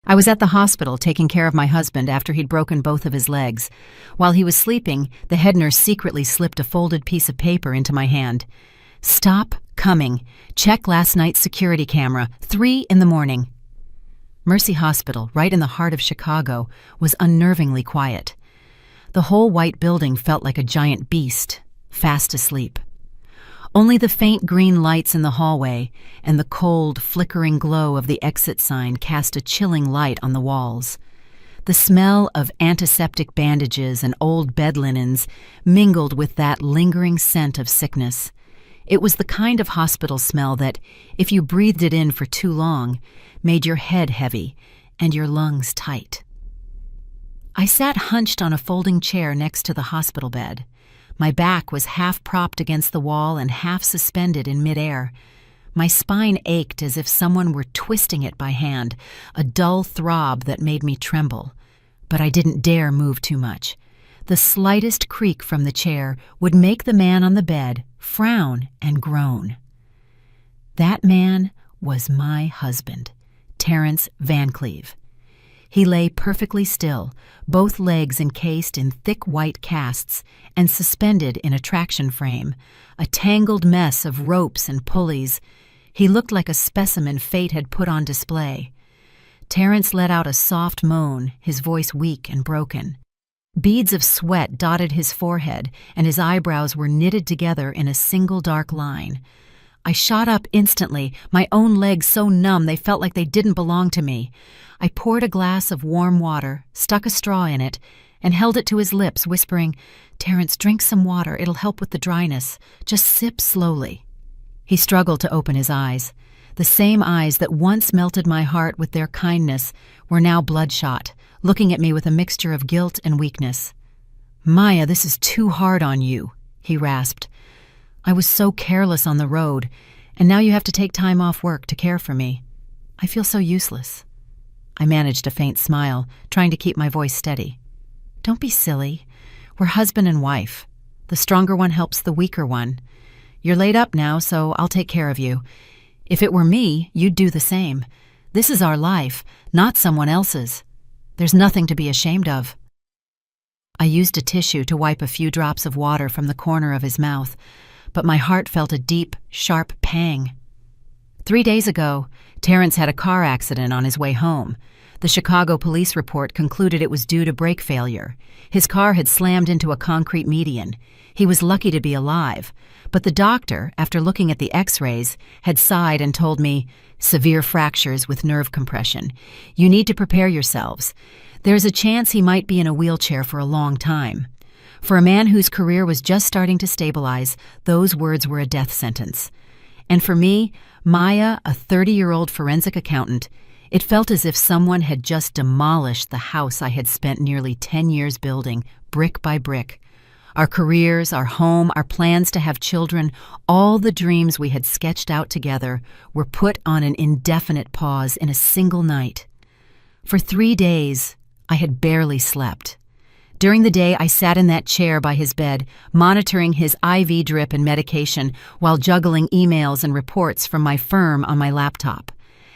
I was at the hospital taking care of my husband after he'd broken both of his legs. While he was sleeping, the head nurse secretly slipped a folded piece of paper into my hand. "Stop coming. Check last night's security camera, 3 in the morning." Mercy Hospital, right in the heart of Chicago, was unnervingly quiet. The whole white building felt like a giant beast, fast asleep. Only the faint green lights in the hallway and the cold, flickering glow of the exit sign cast a chilling light on the walls. The smell of antiseptic bandages and old bed linens mingled with that lingering scent of sickness. It was the kind of hospital smell that, if you breathed it in for too long, made your head heavy and your lungs tight. I sat hunched on a folding chair next to the hospital bed. My back was half propped against the wall and half suspended in midair. My spine ached as if someone were twisting it by hand, a dull throb that made me tremble. But I didn't dare move too much. The slightest creak from the chair would make the man on the bed frown and groan. That man was my husband, Terrence Van Cleve. He lay perfectly still, both legs encased in thick white casts and suspended in a traction frame, a tangled mess of ropes and pulleys. He looked like a specimen fate had put on display. Terrence let out a soft moan, his voice weak and broken. Beads of sweat dotted his forehead, and his eyebrows were knitted together in a single dark line. I shot up instantly, my own legs so numb they felt like they didn't belong to me. I poured a glass of warm water, stuck a straw in it, and held it to his lips, whispering, "Terrence, drink some water. It'll help with the dryness. Just sip slowly." He struggled to open his eyes. The same eyes that once melted my heart with their kindness were now bloodshot, looking at me with a mixture of guilt and weakness. "Maya, this is too hard on you," he rasped. "I was so careless on the road, and now you have to take time off work to care for me. I feel so useless." I managed a faint smile, trying to keep my voice steady. "Don't be silly. We're husband and wife. The stronger one helps the weaker one. You're laid up now, so I'll take care of you. If it were me, you'd do the same. This is our life, not someone else's. There's nothing to be ashamed of." I used a tissue to wipe a few drops of water from the corner of his mouth, but my heart felt a deep, sharp pang. 3 days ago, Terrence had a car accident on his way home. The Chicago police report concluded it was due to brake failure. His car had slammed into a concrete median. He was lucky to be alive, but the doctor, after looking at the x-rays, had sighed and told me, "Severe fractures with nerve compression. You need to prepare yourselves. There's a chance he might be in a wheelchair for a long time." For a man whose career was just starting to stabilize, those words were a death sentence. And for me, Maya, a 30-year-old forensic accountant, it felt as if someone had just demolished the house I had spent nearly 10 years building, brick by brick. Our careers, our home, our plans to have children, all the dreams we had sketched out together were put on an indefinite pause in a single night. For 3 days, I had barely slept. During the day, I sat in that chair by his bed, monitoring his IV drip and medication while juggling emails and reports from my firm on my laptop.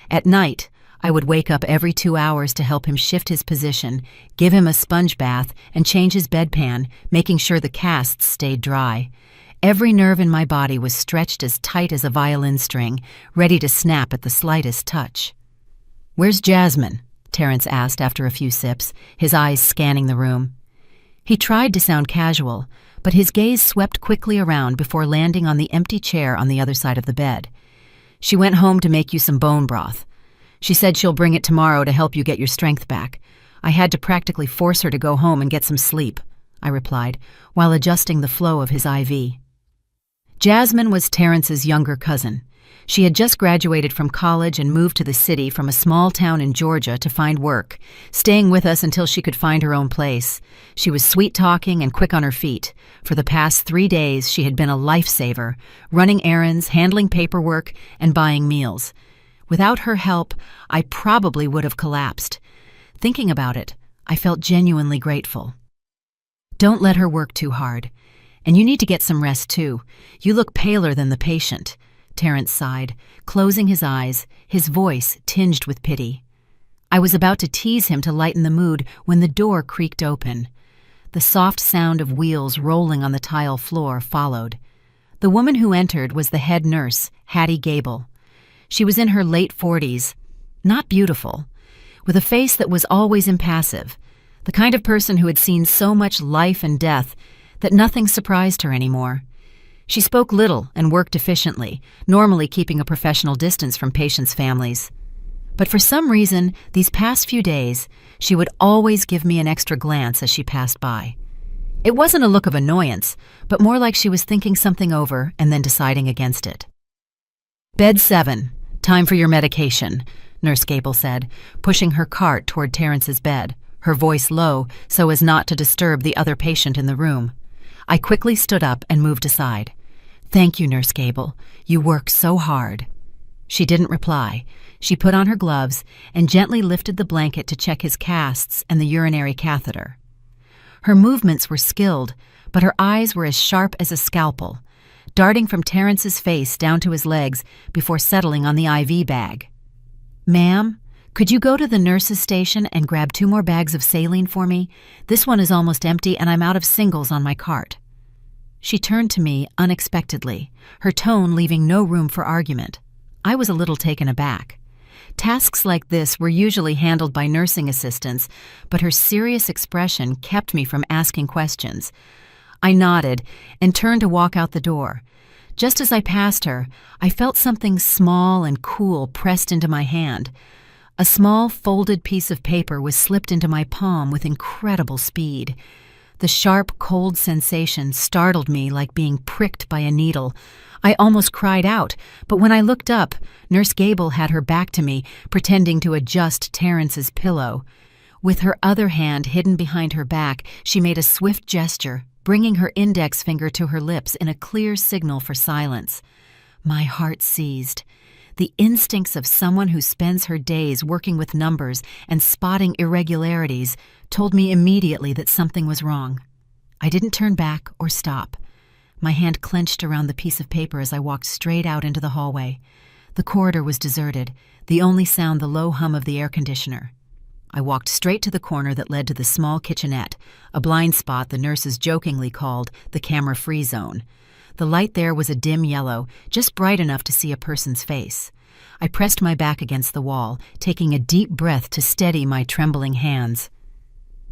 At night, I would wake up every 2 hours to help him shift his position, give him a sponge bath, and change his bedpan, making sure the casts stayed dry. Every nerve in my body was stretched as tight as a violin string, ready to snap at the slightest touch. "Where's Jasmine?" Terrence asked after a few sips, his eyes scanning the room. He tried to sound casual, but his gaze swept quickly around before landing on the empty chair on the other side of the bed. "She went home to make you some bone broth. She said she'll bring it tomorrow to help you get your strength back. I had to practically force her to go home and get some sleep," I replied, while adjusting the flow of his IV. Jasmine was Terrence's younger cousin. She had just graduated from college and moved to the city from a small town in Georgia to find work, staying with us until she could find her own place. She was sweet-talking and quick on her feet. For the past 3 days, she had been a lifesaver, running errands, handling paperwork, and buying meals. Without her help, I probably would have collapsed. Thinking about it, I felt genuinely grateful. "Don't let her work too hard. And you need to get some rest, too. You look paler than the patient," Terrence sighed, closing his eyes, his voice tinged with pity. I was about to tease him to lighten the mood when the door creaked open. The soft sound of wheels rolling on the tile floor followed. The woman who entered was the head nurse, Hattie Gable. She was in her late 40s, not beautiful, with a face that was always impassive, the kind of person who had seen so much life and death that nothing surprised her anymore. She spoke little and worked efficiently, normally keeping a professional distance from patients' families. But for some reason, these past few days, she would always give me an extra glance as she passed by. It wasn't a look of annoyance, but more like she was thinking something over and then deciding against it. "Bed 7. Time for your medication," Nurse Gable said, pushing her cart toward Terrence's bed, her voice low so as not to disturb the other patient in the room. I quickly stood up and moved aside. "Thank you, Nurse Gable. You work so hard." She didn't reply. She put on her gloves and gently lifted the blanket to check his casts and the urinary catheter. Her movements were skilled, but her eyes were as sharp as a scalpel, darting from Terrence's face down to his legs before settling on the IV bag. "Ma'am, could you go to the nurse's station and grab 2 more bags of saline for me? This one is almost empty and I'm out of singles on my cart." She turned to me unexpectedly, her tone leaving no room for argument. I was a little taken aback. Tasks like this were usually handled by nursing assistants, but her serious expression kept me from asking questions. I nodded and turned to walk out the door. Just as I passed her, I felt something small and cool pressed into my hand. A small folded piece of paper was slipped into my palm with incredible speed. The sharp, cold sensation startled me like being pricked by a needle. I almost cried out, but when I looked up, Nurse Gable had her back to me, pretending to adjust Terrence's pillow. With her other hand hidden behind her back, she made a swift gesture, bringing her index finger to her lips in a clear signal for silence. My heart seized. The instincts of someone who spends her days working with numbers and spotting irregularities told me immediately that something was wrong. I didn't turn back or stop. My hand clenched around the piece of paper as I walked straight out into the hallway. The corridor was deserted, the only sound the low hum of the air conditioner. I walked straight to the corner that led to the small kitchenette, a blind spot the nurses jokingly called the camera-free zone. The light there was a dim yellow, just bright enough to see a person's face. I pressed my back against the wall, taking a deep breath to steady my trembling hands.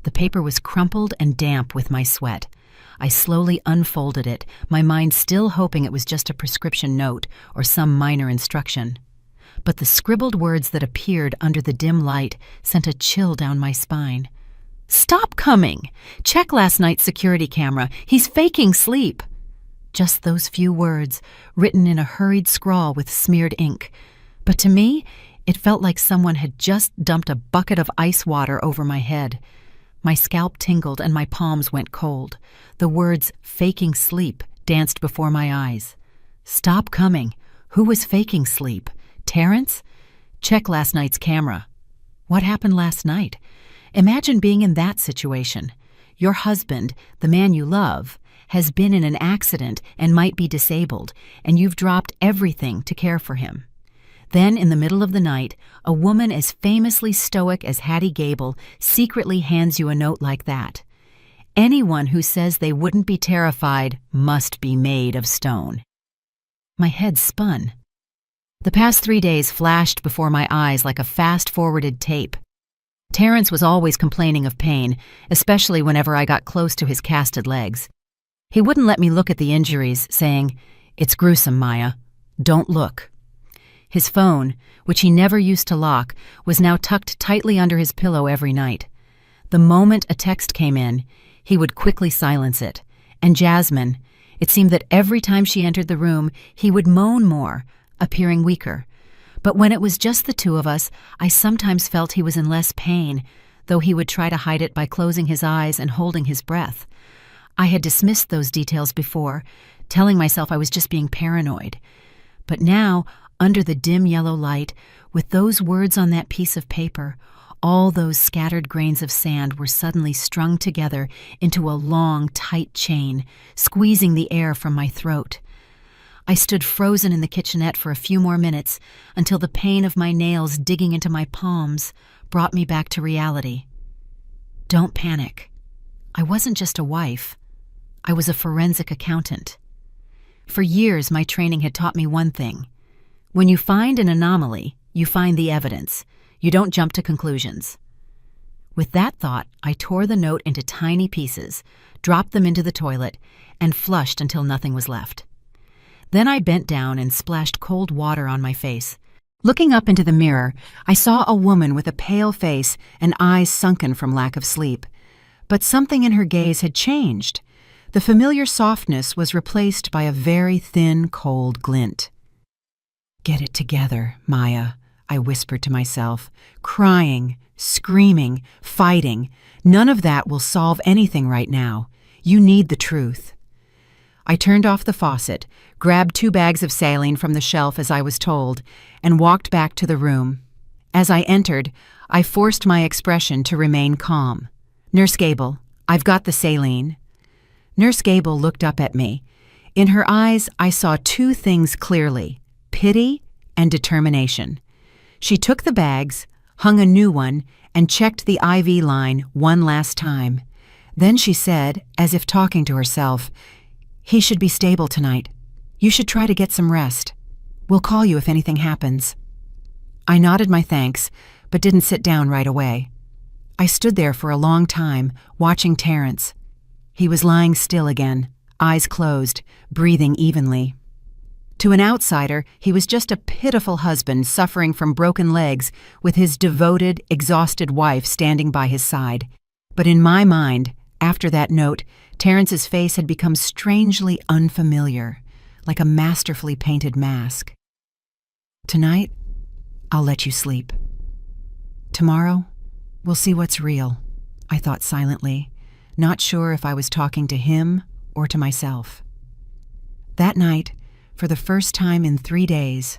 The paper was crumpled and damp with my sweat. I slowly unfolded it, my mind still hoping it was just a prescription note or some minor instruction. But the scribbled words that appeared under the dim light sent a chill down my spine. "Stop coming! Check last night's security camera. He's faking sleep." Just those few words, written in a hurried scrawl with smeared ink. But to me, it felt like someone had just dumped a bucket of ice water over my head. My scalp tingled and my palms went cold. The words "faking sleep" danced before my eyes. Stop coming. Who was faking sleep? Terrence? Check last night's camera. What happened last night? Imagine being in that situation. Your husband, the man you love, has been in an accident and might be disabled, and you've dropped everything to care for him. Then, in the middle of the night, a woman as famously stoic as Hattie Gable secretly hands you a note like that. Anyone who says they wouldn't be terrified must be made of stone. My head spun. The past 3 days flashed before my eyes like a fast-forwarded tape. Terrence was always complaining of pain, especially whenever I got close to his casted legs. He wouldn't let me look at the injuries, saying, "It's gruesome, Maya. Don't look." His phone, which he never used to lock, was now tucked tightly under his pillow every night. The moment a text came in, he would quickly silence it. And Jasmine, it seemed that every time she entered the room, he would moan more, appearing weaker. But when it was just the 2 of us, I sometimes felt he was in less pain, though he would try to hide it by closing his eyes and holding his breath. I had dismissed those details before, telling myself I was just being paranoid. But now, under the dim yellow light, with those words on that piece of paper, all those scattered grains of sand were suddenly strung together into a long, tight chain, squeezing the air from my throat. I stood frozen in the kitchenette for a few more minutes until the pain of my nails digging into my palms brought me back to reality. Don't panic. I wasn't just a wife. I was a forensic accountant. For years, my training had taught me one thing. When you find an anomaly, you find the evidence. You don't jump to conclusions. With that thought, I tore the note into tiny pieces, dropped them into the toilet, and flushed until nothing was left. Then I bent down and splashed cold water on my face. Looking up into the mirror, I saw a woman with a pale face and eyes sunken from lack of sleep. But something in her gaze had changed. The familiar softness was replaced by a very thin, cold glint. "Get it together, Maya," I whispered to myself, crying, screaming, fighting. None of that will solve anything right now. You need the truth. I turned off the faucet, grabbed 2 bags of saline from the shelf as I was told, and walked back to the room. As I entered, I forced my expression to remain calm. "Nurse Gable, I've got the saline." Nurse Gable looked up at me. In her eyes, I saw 2 things clearly: pity and determination. She took the bags, hung a new one, and checked the IV line one last time. Then she said, as if talking to herself, "He should be stable tonight. You should try to get some rest. We'll call you if anything happens." I nodded my thanks, but didn't sit down right away. I stood there for a long time, watching Terrence. He was lying still again, eyes closed, breathing evenly. To an outsider, he was just a pitiful husband suffering from broken legs with his devoted, exhausted wife standing by his side. But in my mind, after that note, Terrence's face had become strangely unfamiliar, like a masterfully painted mask. "Tonight, I'll let you sleep. Tomorrow, we'll see what's real," I thought silently, not sure if I was talking to him or to myself. That night, for the first time in 3 days,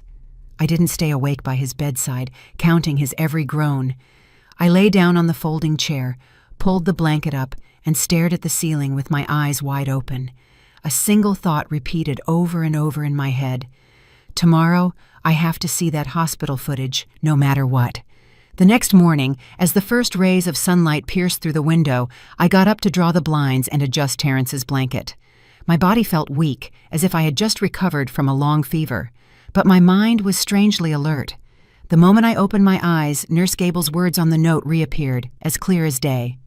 I didn't stay awake by his bedside, counting his every groan. I lay down on the folding chair, pulled the blanket up, and stared at the ceiling with my eyes wide open. A single thought repeated over and over in my head. Tomorrow, I have to see that hospital footage, no matter what. The next morning, as the first rays of sunlight pierced through the window, I got up to draw the blinds and adjust Terrence's blanket. My body felt weak, as if I had just recovered from a long fever, but my mind was strangely alert. The moment I opened my eyes, Nurse Gable's words on the note reappeared, as clear as day.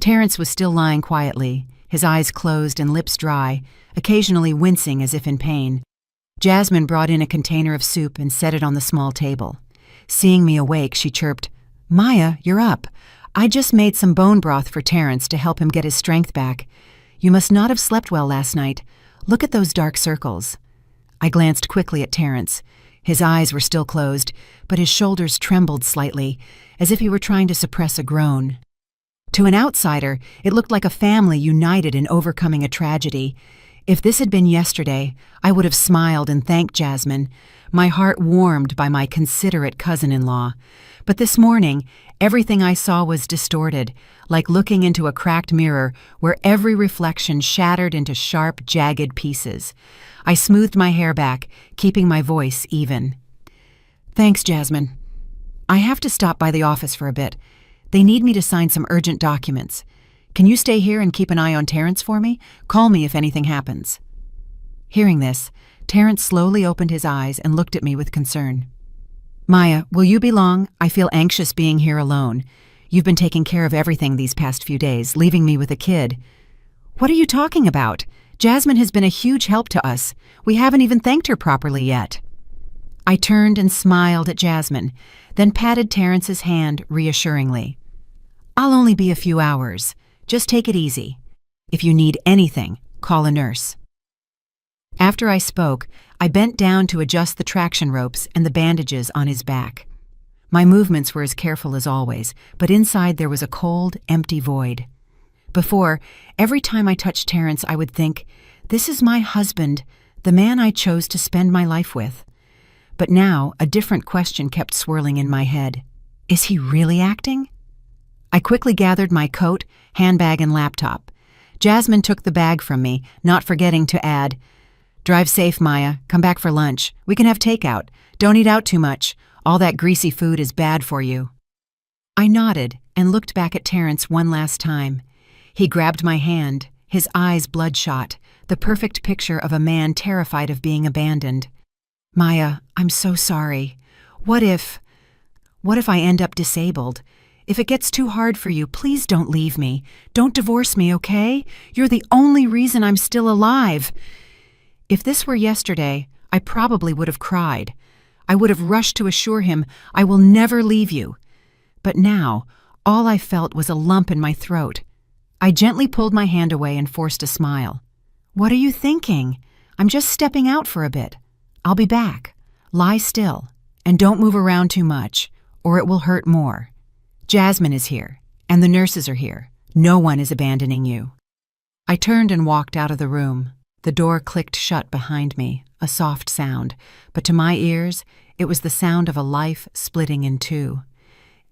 Terrence was still lying quietly, his eyes closed and lips dry, occasionally wincing as if in pain. Jasmine brought in a container of soup and set it on the small table. Seeing me awake, she chirped, "Maya, you're up. I just made some bone broth for Terrence to help him get his strength back. You must not have slept well last night. Look at those dark circles." I glanced quickly at Terrence. His eyes were still closed, but his shoulders trembled slightly, as if he were trying to suppress a groan. To an outsider, it looked like a family united in overcoming a tragedy. If this had been yesterday, I would have smiled and thanked Jasmine, my heart warmed by my considerate cousin-in-law. But this morning, everything I saw was distorted, like looking into a cracked mirror where every reflection shattered into sharp, jagged pieces. I smoothed my hair back, keeping my voice even. "Thanks, Jasmine. I have to stop by the office for a bit. They need me to sign some urgent documents. Can you stay here and keep an eye on Terrence for me? Call me if anything happens." Hearing this, Terrence slowly opened his eyes and looked at me with concern. "Maya, will you be long? I feel anxious being here alone. You've been taking care of everything these past few days, leaving me with a kid." "What are you talking about? Jasmine has been a huge help to us. We haven't even thanked her properly yet." I turned and smiled at Jasmine, then patted Terrence's hand reassuringly. "I'll only be a few hours. Just take it easy. If you need anything, call a nurse." After I spoke, I bent down to adjust the traction ropes and the bandages on his back. My movements were as careful as always, but inside there was a cold, empty void. Before, every time I touched Terrence, I would think, "This is my husband, the man I chose to spend my life with." But now, a different question kept swirling in my head. Is he really acting? I quickly gathered my coat, handbag, and laptop. Jasmine took the bag from me, not forgetting to add, Drive safe, Maya. Come back for lunch. We can have takeout. Don't eat out too much. All that greasy food is bad for you. I nodded and looked back at Terrence one last time. He grabbed my hand, his eyes bloodshot, the perfect picture of a man terrified of being abandoned. Maya, I'm so sorry. What if I end up disabled? If it gets too hard for you, please don't leave me. Don't divorce me, okay? You're the only reason I'm still alive. If this were yesterday, I probably would have cried. I would have rushed to assure him, I will never leave you. But now, all I felt was a lump in my throat. I gently pulled my hand away and forced a smile. What are you thinking? I'm just stepping out for a bit. I'll be back. Lie still, and don't move around too much, or it will hurt more. Jasmine is here, and the nurses are here. No one is abandoning you. I turned and walked out of the room. The door clicked shut behind me, a soft sound, but to my ears, it was the sound of a life splitting in two.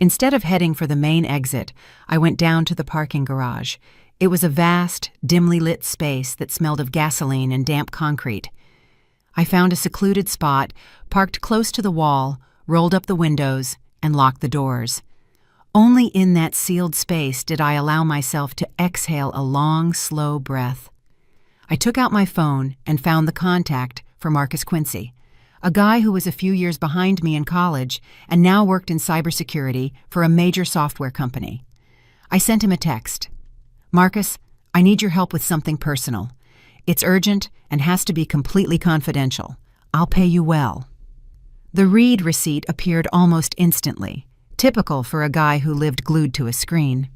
Instead of heading for the main exit, I went down to the parking garage. It was a vast, dimly lit space that smelled of gasoline and damp concrete. I found a secluded spot, parked close to the wall, rolled up the windows, and locked the doors. Only in that sealed space did I allow myself to exhale a long, slow breath. I took out my phone and found the contact for Marcus Quincy, a guy who was a few years behind me in college and now worked in cybersecurity for a major software company. I sent him a text. Marcus, I need your help with something personal. It's urgent and has to be completely confidential. I'll pay you well. The read receipt appeared almost instantly, typical for a guy who lived glued to a screen.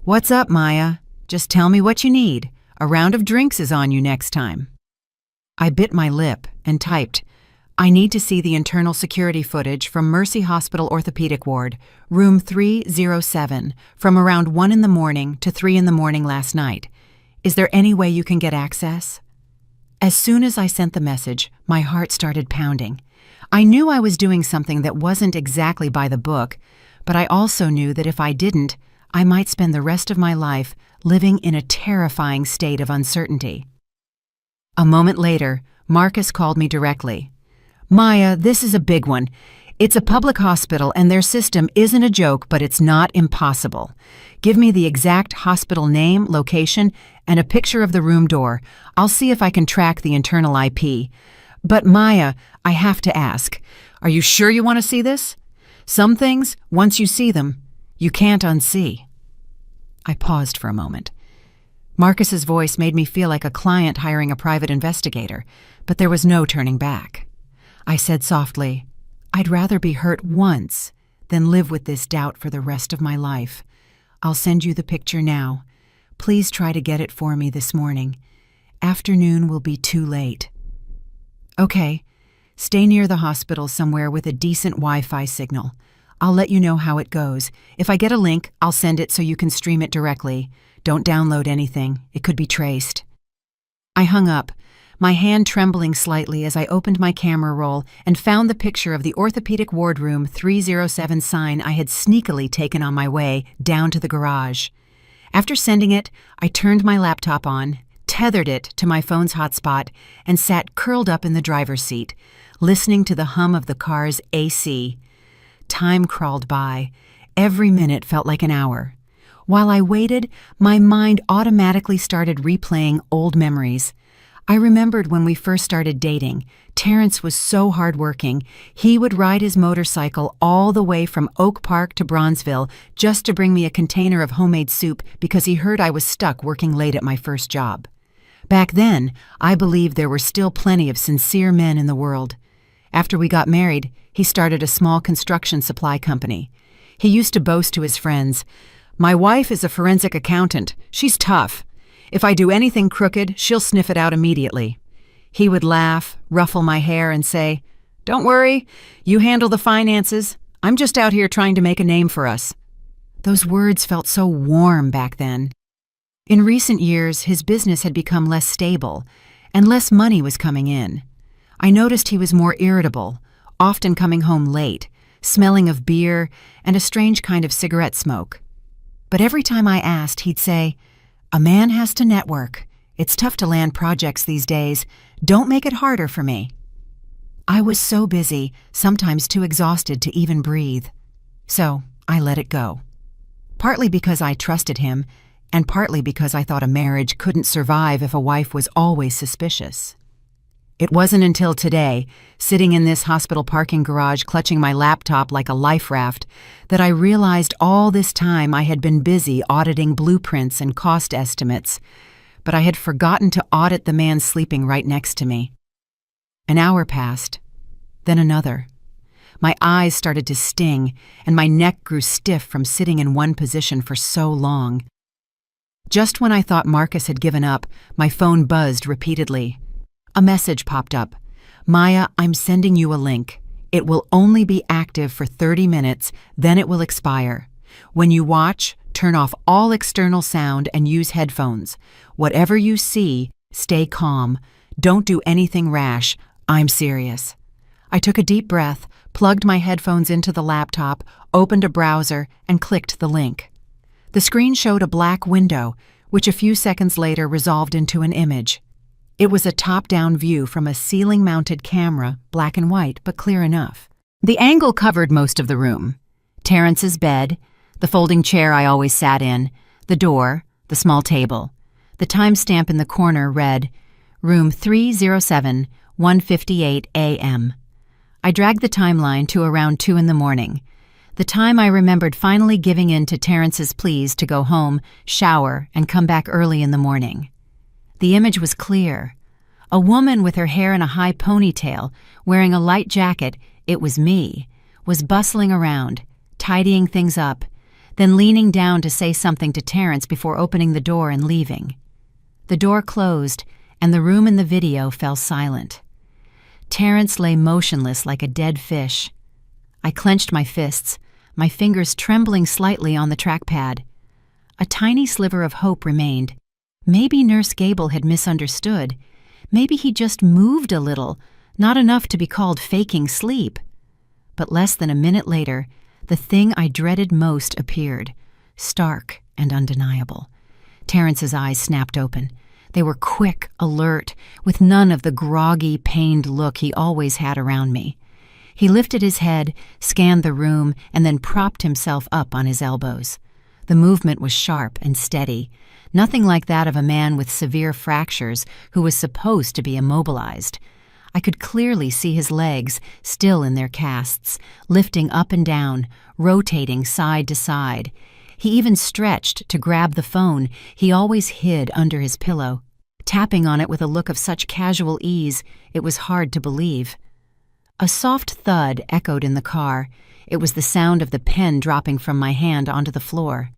What's up, Maya? Just tell me what you need. A round of drinks is on you next time. I bit my lip and typed, I need to see the internal security footage from Mercy Hospital Orthopedic Ward, room 307, from around 1 in the morning to 3 in the morning last night. Is there any way you can get access? As soon as I sent the message, my heart started pounding. I knew I was doing something that wasn't exactly by the book, but I also knew that if I didn't, I might spend the rest of my life living in a terrifying state of uncertainty. A moment later, Marcus called me directly. Maya, this is a big one. It's a public hospital and their system isn't a joke, but it's not impossible. Give me the exact hospital name, location, and a picture of the room door. I'll see if I can track the internal IP. But Maya, I have to ask, are you sure you want to see this? Some things, once you see them, you can't unsee. I paused for a moment. Marcus's voice made me feel like a client hiring a private investigator, but there was no turning back. I said softly, I'd rather be hurt once than live with this doubt for the rest of my life. I'll send you the picture now. Please try to get it for me this morning. Afternoon will be too late. Okay, stay near the hospital somewhere with a decent Wi-Fi signal. I'll let you know how it goes. If I get a link, I'll send it so you can stream it directly. Don't download anything. It could be traced. I hung up, my hand trembling slightly as I opened my camera roll and found the picture of the orthopedic wardroom 307 sign I had sneakily taken on my way down to the garage. After sending it, I turned my laptop on, tethered it to my phone's hotspot, and sat curled up in the driver's seat, listening to the hum of the car's AC. Time crawled by. Every minute felt like an hour. While I waited, my mind automatically started replaying old memories. I remembered when we first started dating. Terrence was so hardworking. He would ride his motorcycle all the way from Oak Park to Bronzeville just to bring me a container of homemade soup because he heard I was stuck working late at my first job. Back then, I believed there were still plenty of sincere men in the world. After we got married, he started a small construction supply company. He used to boast to his friends, "My wife is a forensic accountant. She's tough. If I do anything crooked, she'll sniff it out immediately." He would laugh, ruffle my hair, and say, "Don't worry, you handle the finances. I'm just out here trying to make a name for us." Those words felt so warm back then. In recent years, his business had become less stable, and less money was coming in. I noticed he was more irritable, often coming home late, smelling of beer and a strange kind of cigarette smoke. But every time I asked, he'd say, "A man has to network. It's tough to land projects these days. Don't make it harder for me." I was so busy, sometimes too exhausted to even breathe. So I let it go. Partly because I trusted him, and partly because I thought a marriage couldn't survive if a wife was always suspicious. It wasn't until today, sitting in this hospital parking garage clutching my laptop like a life raft, that I realized all this time I had been busy auditing blueprints and cost estimates, but I had forgotten to audit the man sleeping right next to me. An hour passed, then another. My eyes started to sting, and my neck grew stiff from sitting in one position for so long. Just when I thought Marcus had given up, my phone buzzed repeatedly. A message popped up. "Maya, I'm sending you a link. It will only be active for 30 minutes, then it will expire. When you watch, turn off all external sound and use headphones. Whatever you see, stay calm. Don't do anything rash. I'm serious." I took a deep breath, plugged my headphones into the laptop, opened a browser, and clicked the link. The screen showed a black window, which a few seconds later resolved into an image. It was a top-down view from a ceiling-mounted camera, black and white, but clear enough. The angle covered most of the room. Terrence's bed, the folding chair I always sat in, the door, the small table. The timestamp in the corner read, "Room 307, 1:58 a.m." I dragged the timeline to around 2 in the morning, the time I remembered finally giving in to Terrence's pleas to go home, shower, and come back early in the morning. The image was clear. A woman with her hair in a high ponytail, wearing a light jacket, it was me, was bustling around, tidying things up, then leaning down to say something to Terrence before opening the door and leaving. The door closed, and the room in the video fell silent. Terrence lay motionless like a dead fish. I clenched my fists, my fingers trembling slightly on the trackpad. A tiny sliver of hope remained. Maybe Nurse Gable had misunderstood. Maybe he just moved a little, not enough to be called faking sleep. But less than a minute later, the thing I dreaded most appeared, stark and undeniable. Terrence's eyes snapped open. They were quick, alert, with none of the groggy, pained look he always had around me. He lifted his head, scanned the room, and then propped himself up on his elbows. The movement was sharp and steady, nothing like that of a man with severe fractures who was supposed to be immobilized. I could clearly see his legs, still in their casts, lifting up and down, rotating side to side. He even stretched to grab the phone he always hid under his pillow, tapping on it with a look of such casual ease it was hard to believe. A soft thud echoed in the car. It was the sound of the pen dropping from my hand onto the floor.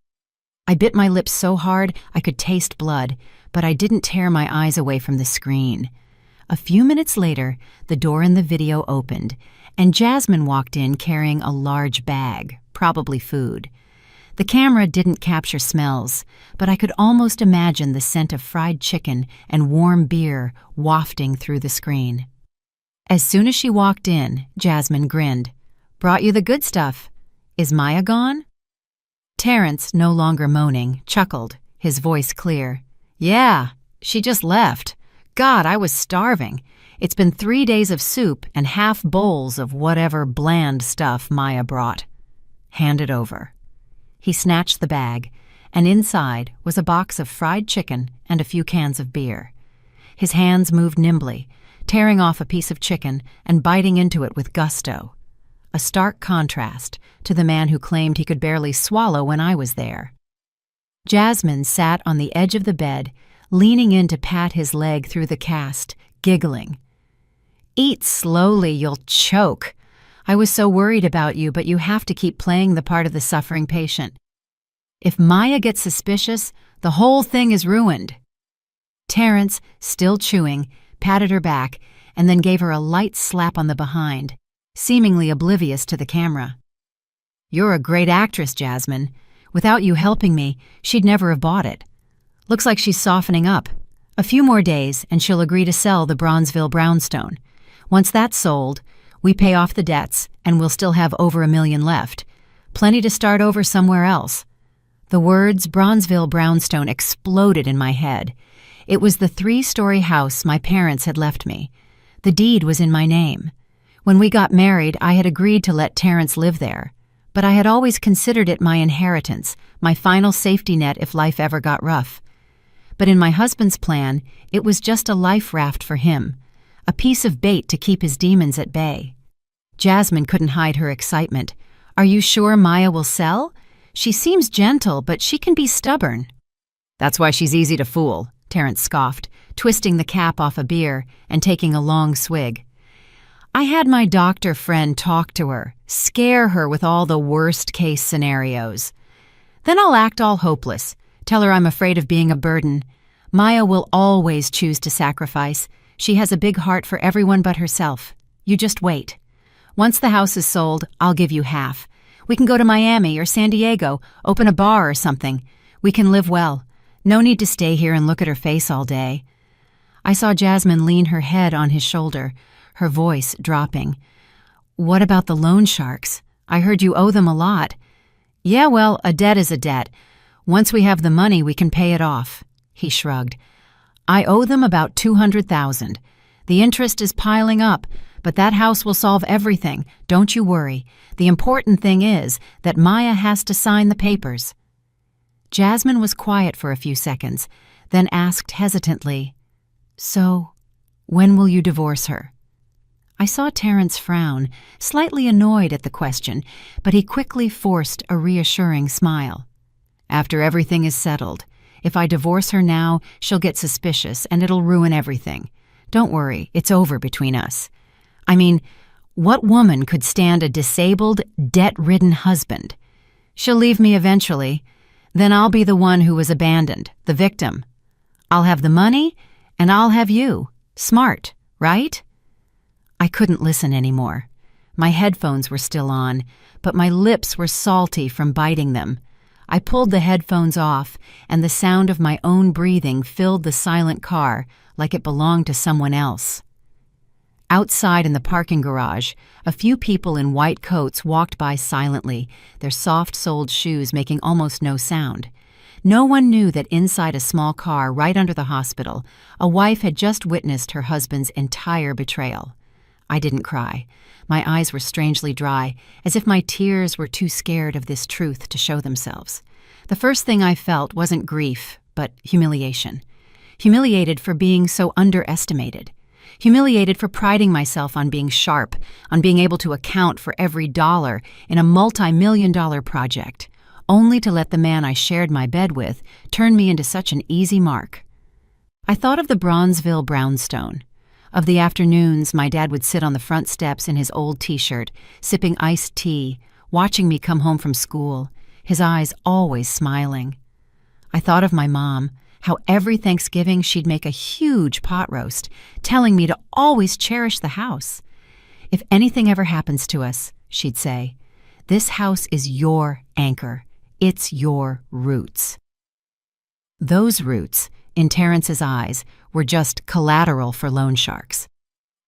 I bit my lips so hard I could taste blood, but I didn't tear my eyes away from the screen. A few minutes later, the door in the video opened, and Jasmine walked in carrying a large bag, probably food. The camera didn't capture smells, but I could almost imagine the scent of fried chicken and warm beer wafting through the screen. As soon as she walked in, Jasmine grinned. "Brought you the good stuff. Is Maya gone?" Terrence, no longer moaning, chuckled, his voice clear. "Yeah, she just left. God, I was starving. It's been 3 days of soup and half bowls of whatever bland stuff Maya brought. Hand it over." He snatched the bag, and inside was a box of fried chicken and a few cans of beer. His hands moved nimbly, tearing off a piece of chicken and biting into it with gusto. A stark contrast to the man who claimed he could barely swallow when I was there. Jasmine sat on the edge of the bed, leaning in to pat his leg through the cast, giggling. "Eat slowly, you'll choke. I was so worried about you, but you have to keep playing the part of the suffering patient. If Maya gets suspicious, the whole thing is ruined." Terrence, still chewing, patted her back and then gave her a light slap on the behind, seemingly oblivious to the camera. "You're a great actress, Jasmine. Without you helping me, she'd never have bought it. Looks like she's softening up. A few more days and she'll agree to sell the Bronzeville brownstone. Once that's sold, we pay off the debts and we'll still have over $1 million left. Plenty to start over somewhere else." The words Bronzeville brownstone exploded in my head. It was the 3-story house my parents had left me. The deed was in my name. When we got married, I had agreed to let Terrence live there, but I had always considered it my inheritance, my final safety net if life ever got rough. But in my husband's plan, it was just a life raft for him, a piece of bait to keep his demons at bay. Jasmine couldn't hide her excitement. "Are you sure Maya will sell? She seems gentle, but she can be stubborn." "That's why she's easy to fool," Terrence scoffed, twisting the cap off a beer and taking a long swig. "I had my doctor friend talk to her, scare her with all the worst-case scenarios. Then I'll act all hopeless, tell her I'm afraid of being a burden. Maya will always choose to sacrifice. She has a big heart for everyone but herself. You just wait. Once the house is sold, I'll give you half. We can go to Miami or San Diego, open a bar or something. We can live well. No need to stay here and look at her face all day." I saw Jasmine lean her head on his shoulder, her voice dropping. "What about the loan sharks? I heard you owe them a lot." "Yeah, well, a debt is a debt. Once we have the money, we can pay it off." He shrugged. "I owe them about $200,000. The interest is piling up, but that house will solve everything. Don't you worry. The important thing is that Maya has to sign the papers." Jasmine was quiet for a few seconds, then asked hesitantly, "So, when will you divorce her?" I saw Terrence frown, slightly annoyed at the question, but he quickly forced a reassuring smile. "After everything is settled. If I divorce her now, she'll get suspicious and it'll ruin everything. Don't worry, it's over between us. I mean, what woman could stand a disabled, debt-ridden husband? She'll leave me eventually. Then I'll be the one who was abandoned, the victim. I'll have the money, and I'll have you. Smart, right?" I couldn't listen anymore. My headphones were still on, but my lips were salty from biting them. I pulled the headphones off, and the sound of my own breathing filled the silent car like it belonged to someone else. Outside in the parking garage, a few people in white coats walked by silently, their soft-soled shoes making almost no sound. No one knew that inside a small car right under the hospital, a wife had just witnessed her husband's entire betrayal. I didn't cry. My eyes were strangely dry, as if my tears were too scared of this truth to show themselves. The first thing I felt wasn't grief, but humiliation. Humiliated for being so underestimated. Humiliated for priding myself on being sharp, on being able to account for every dollar in a multi-million-dollar project, only to let the man I shared my bed with turn me into such an easy mark. I thought of the Bronzeville brownstone, of the afternoons my dad would sit on the front steps in his old t-shirt, sipping iced tea, watching me come home from school, his eyes always smiling. I thought of my mom, how every Thanksgiving she'd make a huge pot roast, telling me to always cherish the house. "If anything ever happens to us," she'd say, "this house is your anchor. It's your roots." Those roots, in Terrence's eyes, were just collateral for loan sharks.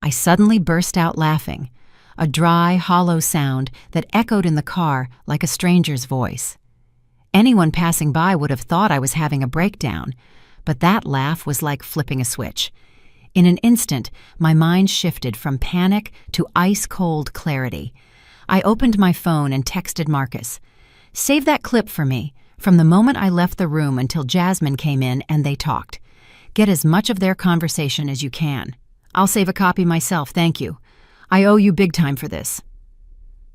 I suddenly burst out laughing, a dry, hollow sound that echoed in the car like a stranger's voice. Anyone passing by would have thought I was having a breakdown, but that laugh was like flipping a switch. In an instant, my mind shifted from panic to ice-cold clarity. I opened my phone and texted Marcus, "Save that clip for me, from the moment I left the room until Jasmine came in and they talked. Get as much of their conversation as you can. I'll save a copy myself, thank you. I owe you big time for this."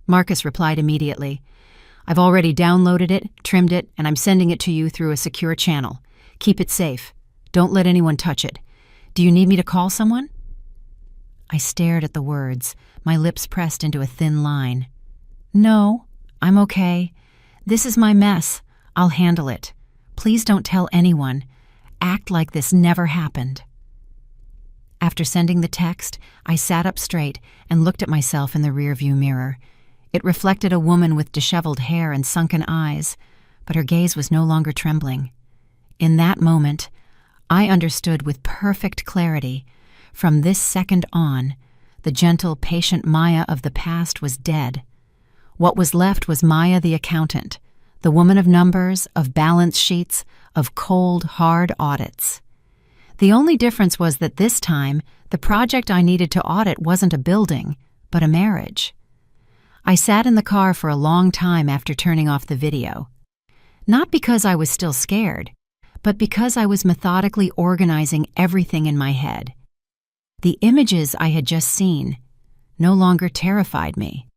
Marcus replied immediately, "I've already downloaded it, trimmed it, and I'm sending it to you through a secure channel. Keep it safe. Don't let anyone touch it. Do you need me to call someone?" I stared at the words, my lips pressed into a thin line. "No, I'm okay. This is my mess. I'll handle it. Please don't tell anyone. Act like this never happened." After sending the text, I sat up straight and looked at myself in the rearview mirror. It reflected a woman with disheveled hair and sunken eyes, but her gaze was no longer trembling. In that moment, I understood with perfect clarity, from this second on, the gentle, patient Maya of the past was dead. What was left was Maya the accountant, the woman of numbers, of balance sheets, of cold, hard audits. The only difference was that this time, the project I needed to audit wasn't a building, but a marriage. I sat in the car for a long time after turning off the video. Not because I was still scared, but because I was methodically organizing everything in my head. The images I had just seen no longer terrified me.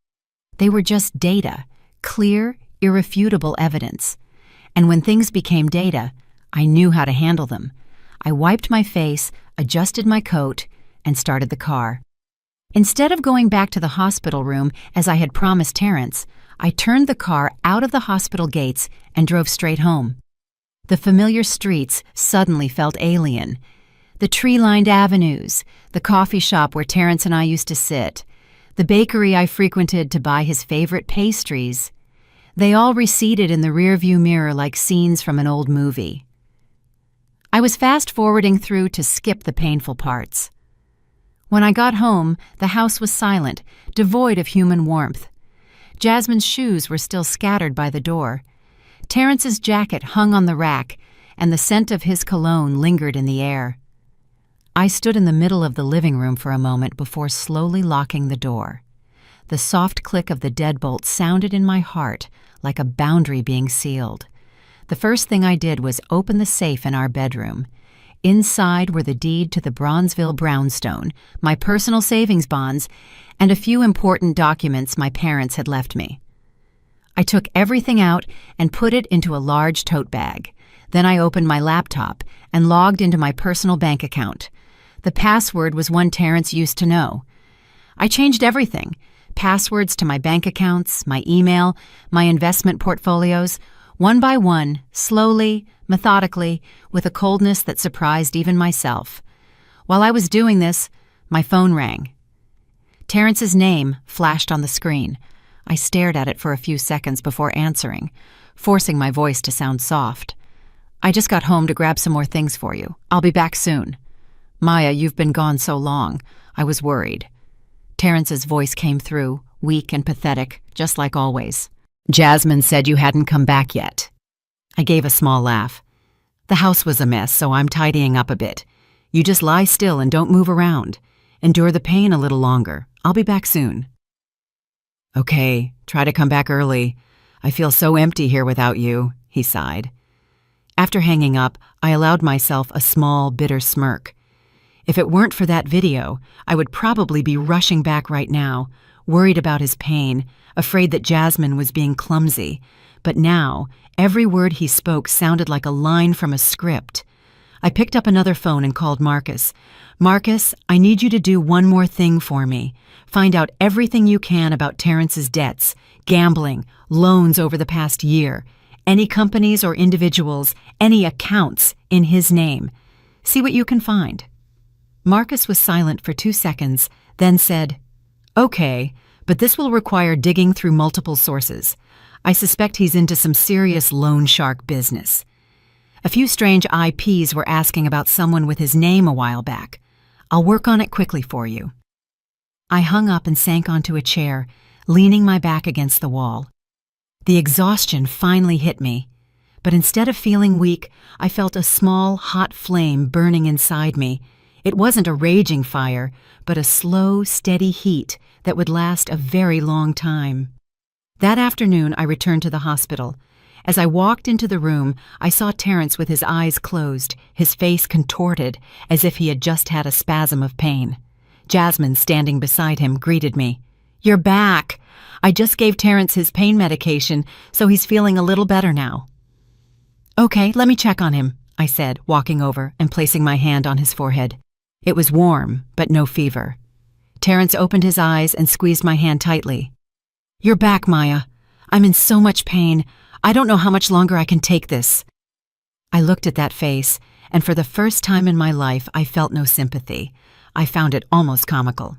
They were just data, clear, irrefutable evidence. And when things became data, I knew how to handle them. I wiped my face, adjusted my coat, and started the car. Instead of going back to the hospital room as I had promised Terrence, I turned the car out of the hospital gates and drove straight home. The familiar streets suddenly felt alien. The tree-lined avenues, the coffee shop where Terrence and I used to sit, the bakery I frequented to buy his favorite pastries, they all receded in the rearview mirror like scenes from an old movie. I was fast-forwarding through to skip the painful parts. When I got home, the house was silent, devoid of human warmth. Jasmine's shoes were still scattered by the door. Terrence's jacket hung on the rack, and the scent of his cologne lingered in the air. I stood in the middle of the living room for a moment before slowly locking the door. The soft click of the deadbolt sounded in my heart like a boundary being sealed. The first thing I did was open the safe in our bedroom. Inside were the deed to the Bronzeville brownstone, my personal savings bonds, and a few important documents my parents had left me. I took everything out and put it into a large tote bag. Then I opened my laptop and logged into my personal bank account. The password was one Terrence used to know. I changed everything: passwords to my bank accounts, my email, my investment portfolios, one by one, slowly, methodically, with a coldness that surprised even myself. While I was doing this, my phone rang. Terrence's name flashed on the screen. I stared at it for a few seconds before answering, forcing my voice to sound soft. "I just got home to grab some more things for you. I'll be back soon." "Maya, you've been gone so long. I was worried." Terrence's voice came through, weak and pathetic, just like always. "Jasmine said you hadn't come back yet." I gave a small laugh. "The house was a mess, so I'm tidying up a bit. You just lie still and don't move around. Endure the pain a little longer. I'll be back soon." "Okay, try to come back early. I feel so empty here without you," he sighed. After hanging up, I allowed myself a small, bitter smirk. If it weren't for that video, I would probably be rushing back right now, worried about his pain, afraid that Jasmine was being clumsy. But now, every word he spoke sounded like a line from a script. I picked up another phone and called Marcus. "Marcus, I need you to do one more thing for me. Find out everything you can about Terrence's debts, gambling, loans over the past year, any companies or individuals, any accounts in his name. See what you can find." Marcus was silent for 2 seconds, then said, "Okay, but this will require digging through multiple sources. I suspect he's into some serious loan shark business. A few strange IPs were asking about someone with his name a while back. I'll work on it quickly for you." I hung up and sank onto a chair, leaning my back against the wall. The exhaustion finally hit me, but instead of feeling weak, I felt a small, hot flame burning inside me. It wasn't a raging fire, but a slow, steady heat that would last a very long time. That afternoon, I returned to the hospital. As I walked into the room, I saw Terrence with his eyes closed, his face contorted, as if he had just had a spasm of pain. Jasmine, standing beside him, greeted me. "You're back. I just gave Terrence his pain medication, so he's feeling a little better now." "Okay, let me check on him," I said, walking over and placing my hand on his forehead. It was warm, but no fever. Terrence opened his eyes and squeezed my hand tightly. "You're back, Maya. I'm in so much pain. I don't know how much longer I can take this." I looked at that face, and for the first time in my life, I felt no sympathy. I found it almost comical.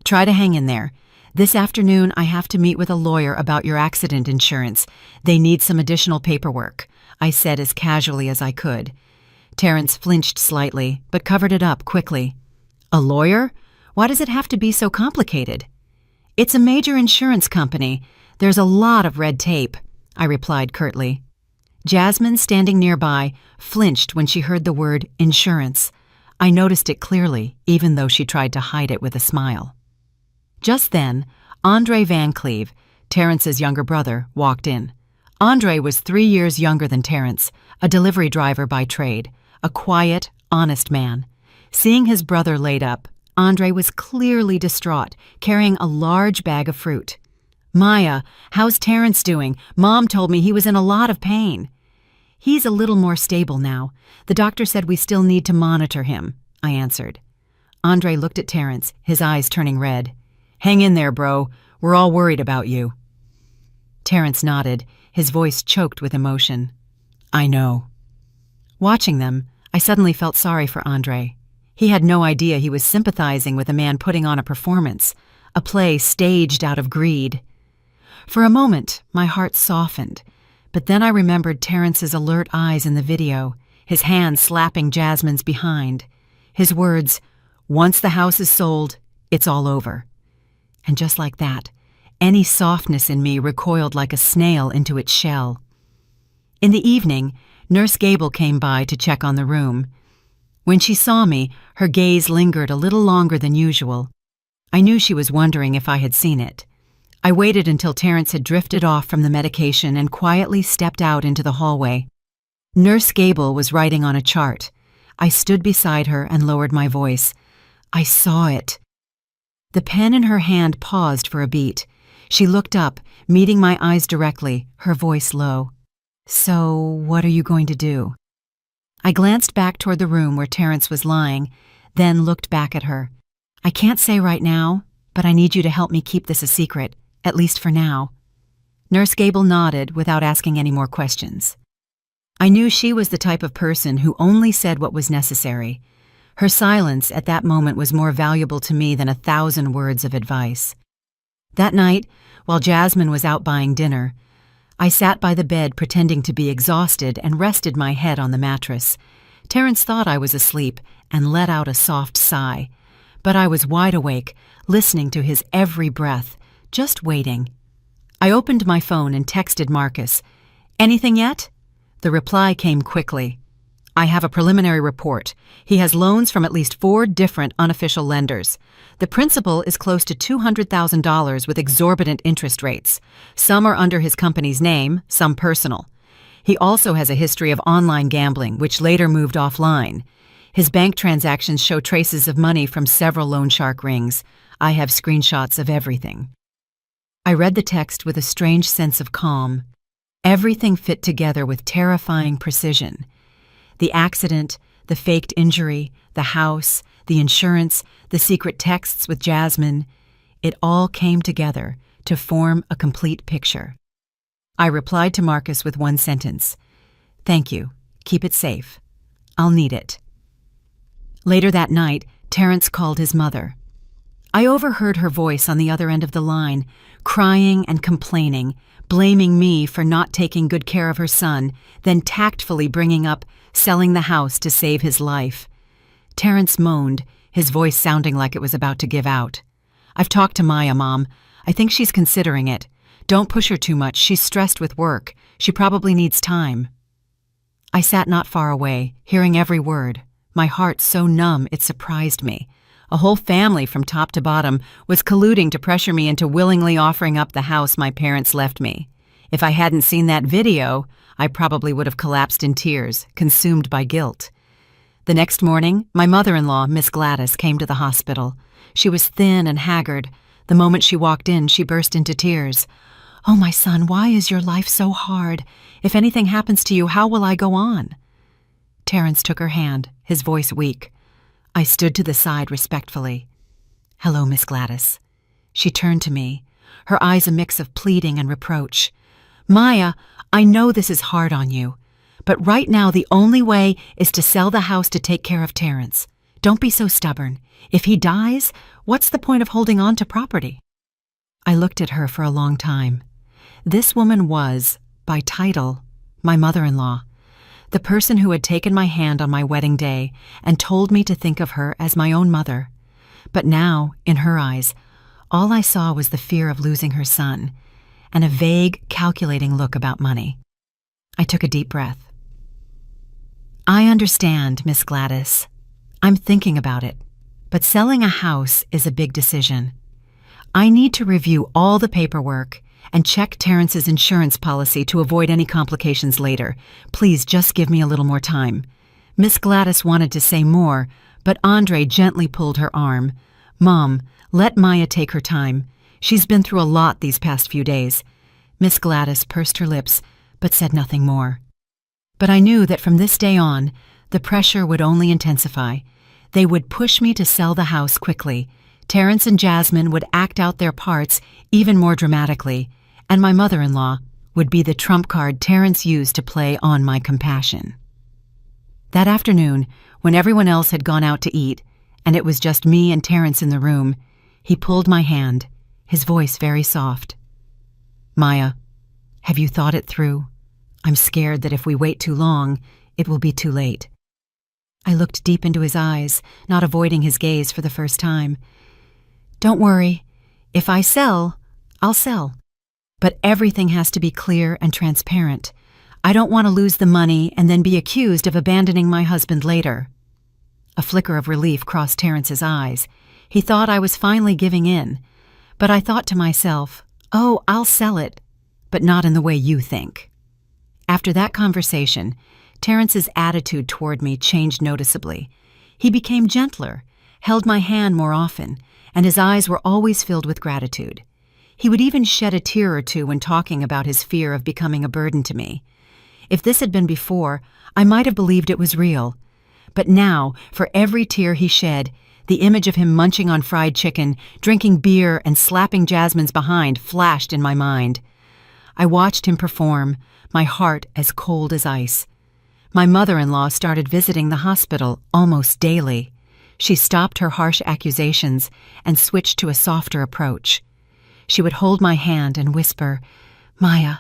"Try to hang in there. This afternoon, I have to meet with a lawyer about your accident insurance. They need some additional paperwork," I said as casually as I could. Terrence flinched slightly, but covered it up quickly. "A lawyer? Why does it have to be so complicated?" "It's a major insurance company. There's a lot of red tape," I replied curtly. Jasmine, standing nearby, flinched when she heard the word insurance. I noticed it clearly, even though she tried to hide it with a smile. Just then, Andre Van Cleve, Terrence's younger brother, walked in. Andre was 3 years younger than Terrence, a delivery driver by trade, a quiet, honest man. Seeing his brother laid up, Andre was clearly distraught, carrying a large bag of fruit. "Maya, how's Terrence doing? Mom told me he was in a lot of pain." "He's a little more stable now. The doctor said we still need to monitor him," I answered. Andre looked at Terrence, his eyes turning red. "Hang in there, bro. We're all worried about you." Terrence nodded, his voice choked with emotion. "I know." Watching them, I suddenly felt sorry for Andre. He had no idea he was sympathizing with a man putting on a performance, a play staged out of greed. For a moment, my heart softened, but then I remembered Terrence's alert eyes in the video, his hand slapping Jasmine's behind, his words, "Once the house is sold, it's all over." And just like that, any softness in me recoiled like a snail into its shell. In the evening, Nurse Gable came by to check on the room. When she saw me, her gaze lingered a little longer than usual. I knew she was wondering if I had seen it. I waited until Terrence had drifted off from the medication and quietly stepped out into the hallway. Nurse Gable was writing on a chart. I stood beside her and lowered my voice. "I saw it." The pen in her hand paused for a beat. She looked up, meeting my eyes directly, her voice low. "So, what are you going to do?" I glanced back toward the room where Terrence was lying, then looked back at her. "I can't say right now, but I need you to help me keep this a secret, at least for now." Nurse Gable nodded without asking any more questions. I knew she was the type of person who only said what was necessary. Her silence at that moment was more valuable to me than 1,000 words of advice. That night, while Jasmine was out buying dinner, I sat by the bed pretending to be exhausted and rested my head on the mattress. Terrence thought I was asleep and let out a soft sigh, but I was wide awake, listening to his every breath, just waiting. I opened my phone and texted Marcus. "Anything yet?" The reply came quickly. "I have a preliminary report. He has loans from at least 4 different unofficial lenders. The principal is close to $200,000 with exorbitant interest rates. Some are under his company's name, some personal. He also has a history of online gambling, which later moved offline. His bank transactions show traces of money from several loan shark rings. I have screenshots of everything." I read the text with a strange sense of calm. Everything fit together with terrifying precision. The accident, the faked injury, the house, the insurance, the secret texts with Jasmine, it all came together to form a complete picture. I replied to Marcus with one sentence. "Thank you. Keep it safe. I'll need it." Later that night, Terrence called his mother. I overheard her voice on the other end of the line, crying and complaining, blaming me for not taking good care of her son, then tactfully bringing up selling the house to save his life. Terrence moaned, his voice sounding like it was about to give out. "I've talked to Maya, Mom. I think she's considering it. Don't push her too much. She's stressed with work. She probably needs time." I sat not far away, hearing every word, my heart so numb it surprised me. A whole family from top to bottom was colluding to pressure me into willingly offering up the house my parents left me. If I hadn't seen that video, I probably would have collapsed in tears, consumed by guilt. The next morning, my mother-in-law, Miss Gladys, came to the hospital. She was thin and haggard. The moment she walked in, she burst into tears. "Oh, my son, why is your life so hard? If anything happens to you, how will I go on?" Terrence took her hand, his voice weak. I stood to the side respectfully. "Hello, Miss Gladys." She turned to me, her eyes a mix of pleading and reproach. "Maya, I know this is hard on you, but right now the only way is to sell the house to take care of Terrence. Don't be so stubborn. If he dies, what's the point of holding on to property?" I looked at her for a long time. This woman was, by title, my mother-in-law, the person who had taken my hand on my wedding day and told me to think of her as my own mother. But now, in her eyes, all I saw was the fear of losing her son, and a vague, calculating look about money. I took a deep breath. "I understand, Miss Gladys. I'm thinking about it, but selling a house is a big decision. I need to review all the paperwork and check Terrence's insurance policy to avoid any complications later. Please just give me a little more time. Miss Gladys wanted to say more, but Andre gently pulled her arm. Mom, let Maya take her time. She's been through a lot these past few days. Miss Gladys pursed her lips, but said nothing more. But I knew that from this day on, the pressure would only intensify. They would push me to sell the house quickly. Terrence and Jasmine would act out their parts even more dramatically, and my mother-in-law would be the trump card Terrence used to play on my compassion. That afternoon, when everyone else had gone out to eat, and it was just me and Terrence in the room, he pulled my hand, his voice very soft. Maya, have you thought it through? I'm scared that if we wait too long, it will be too late. I looked deep into his eyes, not avoiding his gaze for the first time. Don't worry. If I sell, I'll sell. But everything has to be clear and transparent. I don't want to lose the money and then be accused of abandoning my husband later. A flicker of relief crossed Terrence's eyes. He thought I was finally giving in. But I thought to myself, oh, I'll sell it, but not in the way you think. After that conversation, Terrence's attitude toward me changed noticeably. He became gentler, held my hand more often, and his eyes were always filled with gratitude. He would even shed a tear or two when talking about his fear of becoming a burden to me. If this had been before, I might have believed it was real. But now, for every tear he shed, the image of him munching on fried chicken, drinking beer, and slapping Jasmine's behind flashed in my mind. I watched him perform, my heart as cold as ice. My mother-in-law started visiting the hospital almost daily. She stopped her harsh accusations and switched to a softer approach. She would hold my hand and whisper, Maya,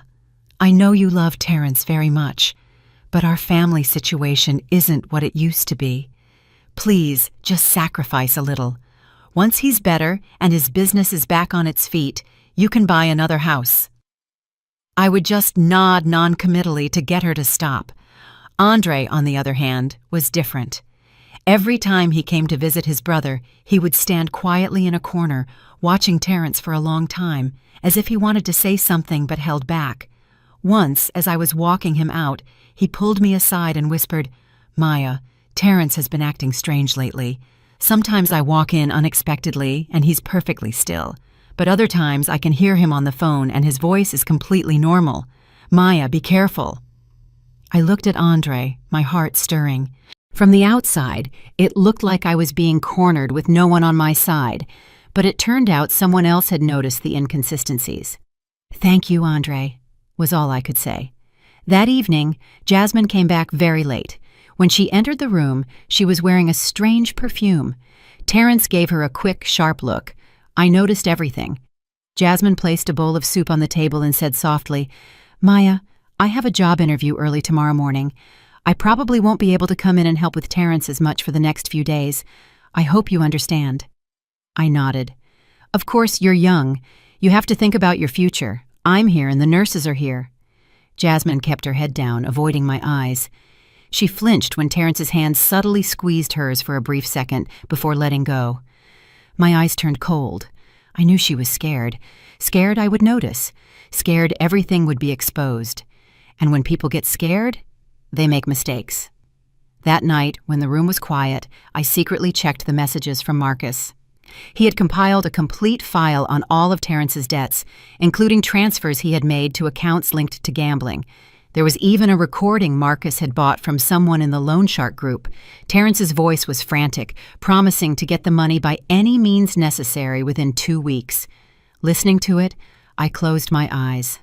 I know you love Terrence very much, but our family situation isn't what it used to be. Please, just sacrifice a little. Once he's better and his business is back on its feet, you can buy another house. I would just nod non-committally to get her to stop. Andre, on the other hand, was different. Every time he came to visit his brother, he would stand quietly in a corner, watching Terrence for a long time, as if he wanted to say something but held back. Once, as I was walking him out, he pulled me aside and whispered, Maya, Terrence has been acting strange lately. Sometimes I walk in unexpectedly and he's perfectly still, but other times I can hear him on the phone and his voice is completely normal. Maya, be careful. I looked at Andre, my heart stirring. From the outside, it looked like I was being cornered with no one on my side, but it turned out someone else had noticed the inconsistencies. Thank you, Andre, was all I could say. That evening, Jasmine came back very late. When she entered the room, she was wearing a strange perfume. Terrence gave her a quick, sharp look. I noticed everything. Jasmine placed a bowl of soup on the table and said softly, Maya, I have a job interview early tomorrow morning. I probably won't be able to come in and help with Terrence as much for the next few days. I hope you understand. I nodded. Of course, you're young. You have to think about your future. I'm here and the nurses are here. Jasmine kept her head down, avoiding my eyes. She flinched when Terrence's hand subtly squeezed hers for a brief second before letting go. My eyes turned cold. I knew she was scared. Scared I would notice. Scared everything would be exposed. And when people get scared, they make mistakes. That night, when the room was quiet, I secretly checked the messages from Marcus. He had compiled a complete file on all of Terrence's debts, including transfers he had made to accounts linked to gambling. There was even a recording Marcus had bought from someone in the Loan Shark group. Terrence's voice was frantic, promising to get the money by any means necessary within 2 weeks. Listening to it, I closed my eyes.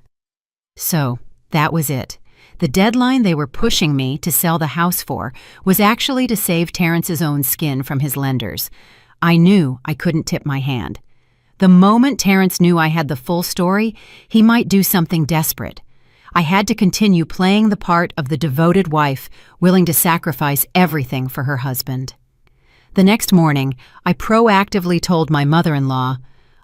So, that was it. The deadline they were pushing me to sell the house for was actually to save Terrence's own skin from his lenders. I knew I couldn't tip my hand. The moment Terrence knew I had the full story, he might do something desperate. I had to continue playing the part of the devoted wife, willing to sacrifice everything for her husband. The next morning, I proactively told my mother-in-law,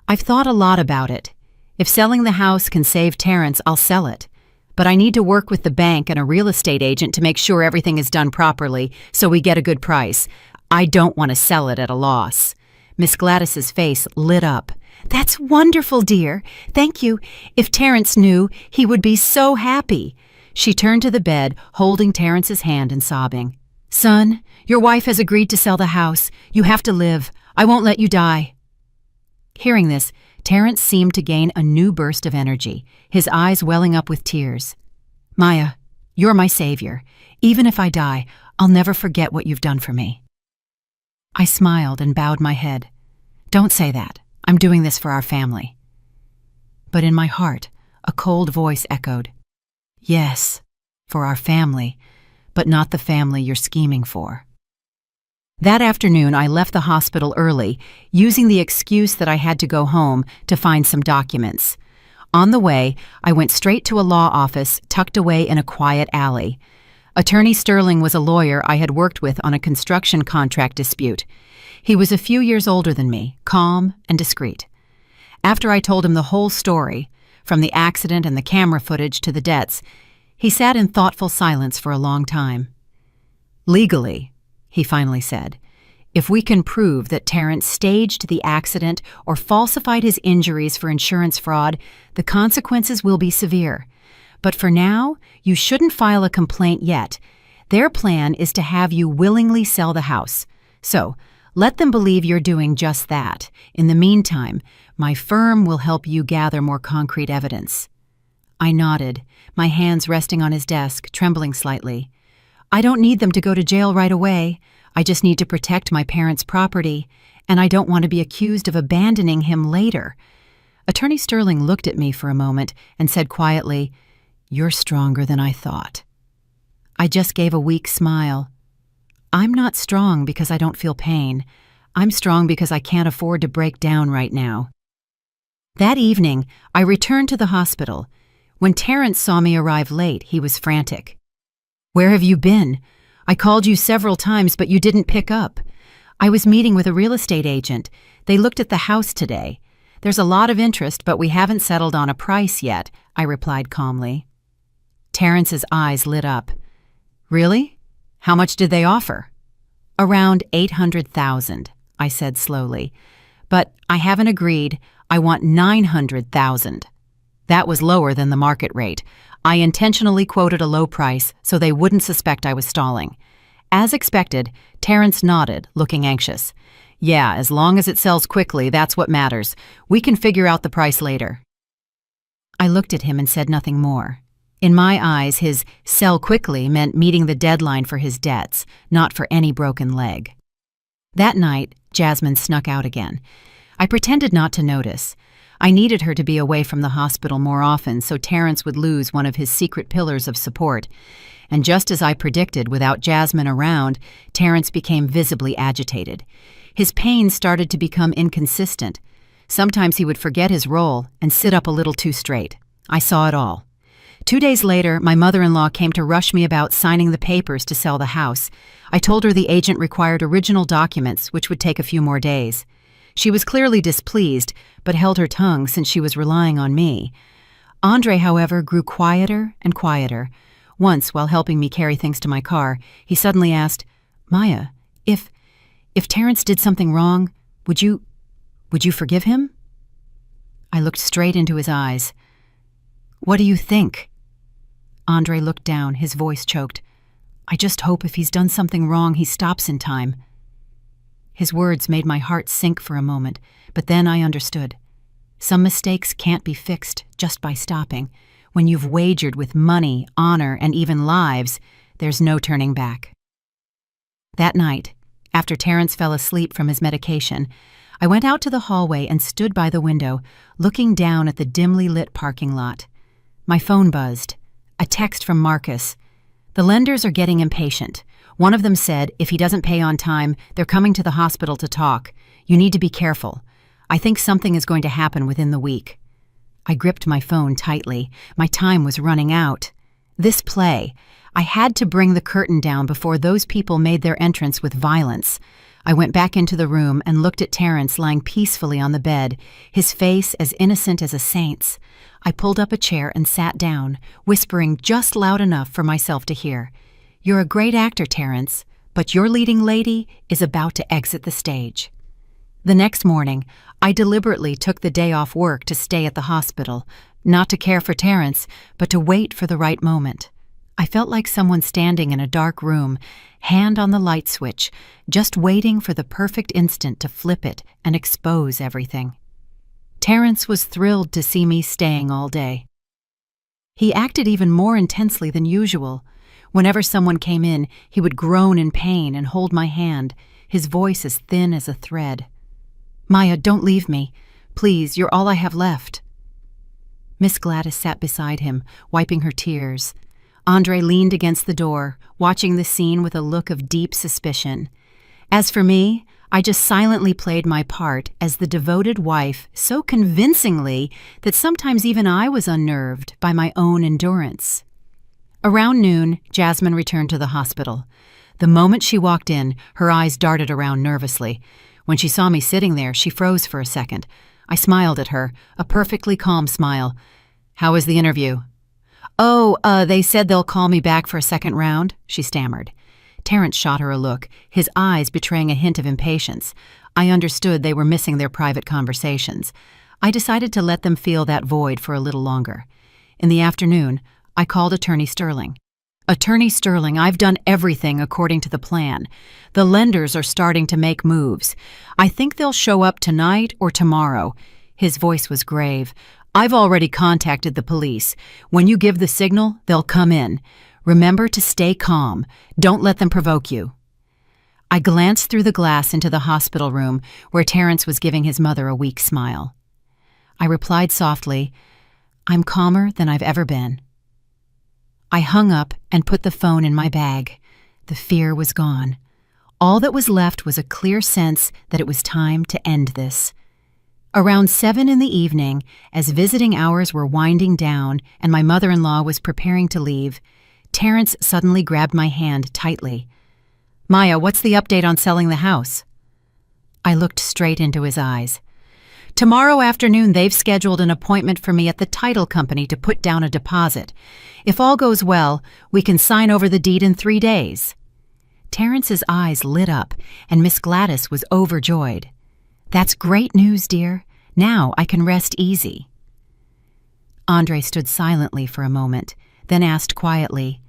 I've thought a lot about it. If selling the house can save Terrence, I'll sell it. But I need to work with the bank and a real estate agent to make sure everything is done properly so we get a good price. I don't want to sell it at a loss. Miss Gladys's face lit up. That's wonderful, dear. Thank you. If Terrence knew, he would be so happy. She turned to the bed, holding Terrence's hand and sobbing. Son, your wife has agreed to sell the house. You have to live. I won't let you die. Hearing this, Terrence seemed to gain a new burst of energy, his eyes welling up with tears. Maya, you're my savior. Even if I die, I'll never forget what you've done for me. I smiled and bowed my head. Don't say that. I'm doing this for our family. But in my heart, a cold voice echoed. Yes, for our family, but not the family you're scheming for. That afternoon, I left the hospital early, using the excuse that I had to go home to find some documents. On the way, I went straight to a law office tucked away in a quiet alley. Attorney Sterling was a lawyer I had worked with on a construction contract dispute. He was a few years older than me, calm and discreet. After I told him the whole story, from the accident and the camera footage to the debts, he sat in thoughtful silence for a long time. Legally, he finally said, if we can prove that Terrence staged the accident or falsified his injuries for insurance fraud, the consequences will be severe. But for now, you shouldn't file a complaint yet. Their plan is to have you willingly sell the house. So, let them believe you're doing just that. In the meantime, my firm will help you gather more concrete evidence. I nodded, my hands resting on his desk, trembling slightly. I don't need them to go to jail right away. I just need to protect my parents' property, and I don't want to be accused of abandoning him later. Attorney Sterling looked at me for a moment and said quietly, You're stronger than I thought. I just gave a weak smile. I'm not strong because I don't feel pain. I'm strong because I can't afford to break down right now. That evening, I returned to the hospital. When Terrence saw me arrive late, he was frantic. Where have you been? I called you several times, but you didn't pick up. I was meeting with a real estate agent. They looked at the house today. There's a lot of interest, but we haven't settled on a price yet, I replied calmly. Terrence's eyes lit up. Really? How much did they offer? Around $800,000, I said slowly. But I haven't agreed. I want $900,000. That was lower than the market rate. I intentionally quoted a low price so they wouldn't suspect I was stalling. As expected, Terrence nodded, looking anxious. Yeah, as long as it sells quickly, that's what matters. We can figure out the price later. I looked at him and said nothing more. In my eyes, his sell quickly meant meeting the deadline for his debts, not for any broken leg. That night, Jasmine snuck out again. I pretended not to notice. I needed her to be away from the hospital more often so Terrence would lose one of his secret pillars of support. And just as I predicted, without Jasmine around, Terrence became visibly agitated. His pain started to become inconsistent. Sometimes he would forget his role and sit up a little too straight. I saw it all. 2 days later, my mother-in-law came to rush me about signing the papers to sell the house. I told her the agent required original documents, which would take a few more days. She was clearly displeased, but held her tongue since she was relying on me. Andre, however, grew quieter and quieter. Once, while helping me carry things to my car, he suddenly asked, Maya, if Terrence did something wrong, would you forgive him? I looked straight into his eyes. What do you think? Andre looked down, his voice choked. I just hope if he's done something wrong, he stops in time. His words made my heart sink for a moment, but then I understood. Some mistakes can't be fixed just by stopping. When you've wagered with money, honor, and even lives, there's no turning back. That night, after Terrence fell asleep from his medication, I went out to the hallway and stood by the window, looking down at the dimly lit parking lot. My phone buzzed. A text from Marcus. The lenders are getting impatient. One of them said, if he doesn't pay on time, they're coming to the hospital to talk. You need to be careful. I think something is going to happen within the week. I gripped my phone tightly. My time was running out. This play. I had to bring the curtain down before those people made their entrance with violence. I went back into the room and looked at Terrence lying peacefully on the bed, his face as innocent as a saint's. I pulled up a chair and sat down, whispering just loud enough for myself to hear. You're a great actor, Terrence, but your leading lady is about to exit the stage." The next morning, I deliberately took the day off work to stay at the hospital, not to care for Terrence, but to wait for the right moment. I felt like someone standing in a dark room, hand on the light switch, just waiting for the perfect instant to flip it and expose everything. Terrence was thrilled to see me staying all day. He acted even more intensely than usual. Whenever someone came in, he would groan in pain and hold my hand, his voice as thin as a thread. "Maya, don't leave me. Please, you're all I have left." Miss Gladys sat beside him, wiping her tears. Andre leaned against the door, watching the scene with a look of deep suspicion. As for me, I just silently played my part as the devoted wife so convincingly that sometimes even I was unnerved by my own endurance. Around noon, Jasmine returned to the hospital. The moment she walked in, her eyes darted around nervously. When she saw me sitting there, she froze for a second. I smiled at her, a perfectly calm smile. "How was the interview?" "Oh, they said they'll call me back for a second round," she stammered. Terrence shot her a look, his eyes betraying a hint of impatience. I understood they were missing their private conversations. I decided to let them feel that void for a little longer. In the afternoon, I called Attorney Sterling. "Attorney Sterling, I've done everything according to the plan. The lenders are starting to make moves. I think they'll show up tonight or tomorrow." His voice was grave. "I've already contacted the police. When you give the signal, they'll come in. Remember to stay calm. Don't let them provoke you." I glanced through the glass into the hospital room where Terrence was giving his mother a weak smile. I replied softly, "I'm calmer than I've ever been." I hung up and put the phone in my bag. The fear was gone. All that was left was a clear sense that it was time to end this. Around 7 in the evening, as visiting hours were winding down and my mother-in-law was preparing to leave, Terrence suddenly grabbed my hand tightly. "Maya, what's the update on selling the house?" I looked straight into his eyes. "Tomorrow afternoon they've scheduled an appointment for me at the title company to put down a deposit. If all goes well, we can sign over the deed in 3 days." Terrence's eyes lit up, and Miss Gladys was overjoyed. "That's great news, dear. Now I can rest easy." Andre stood silently for a moment, then asked quietly,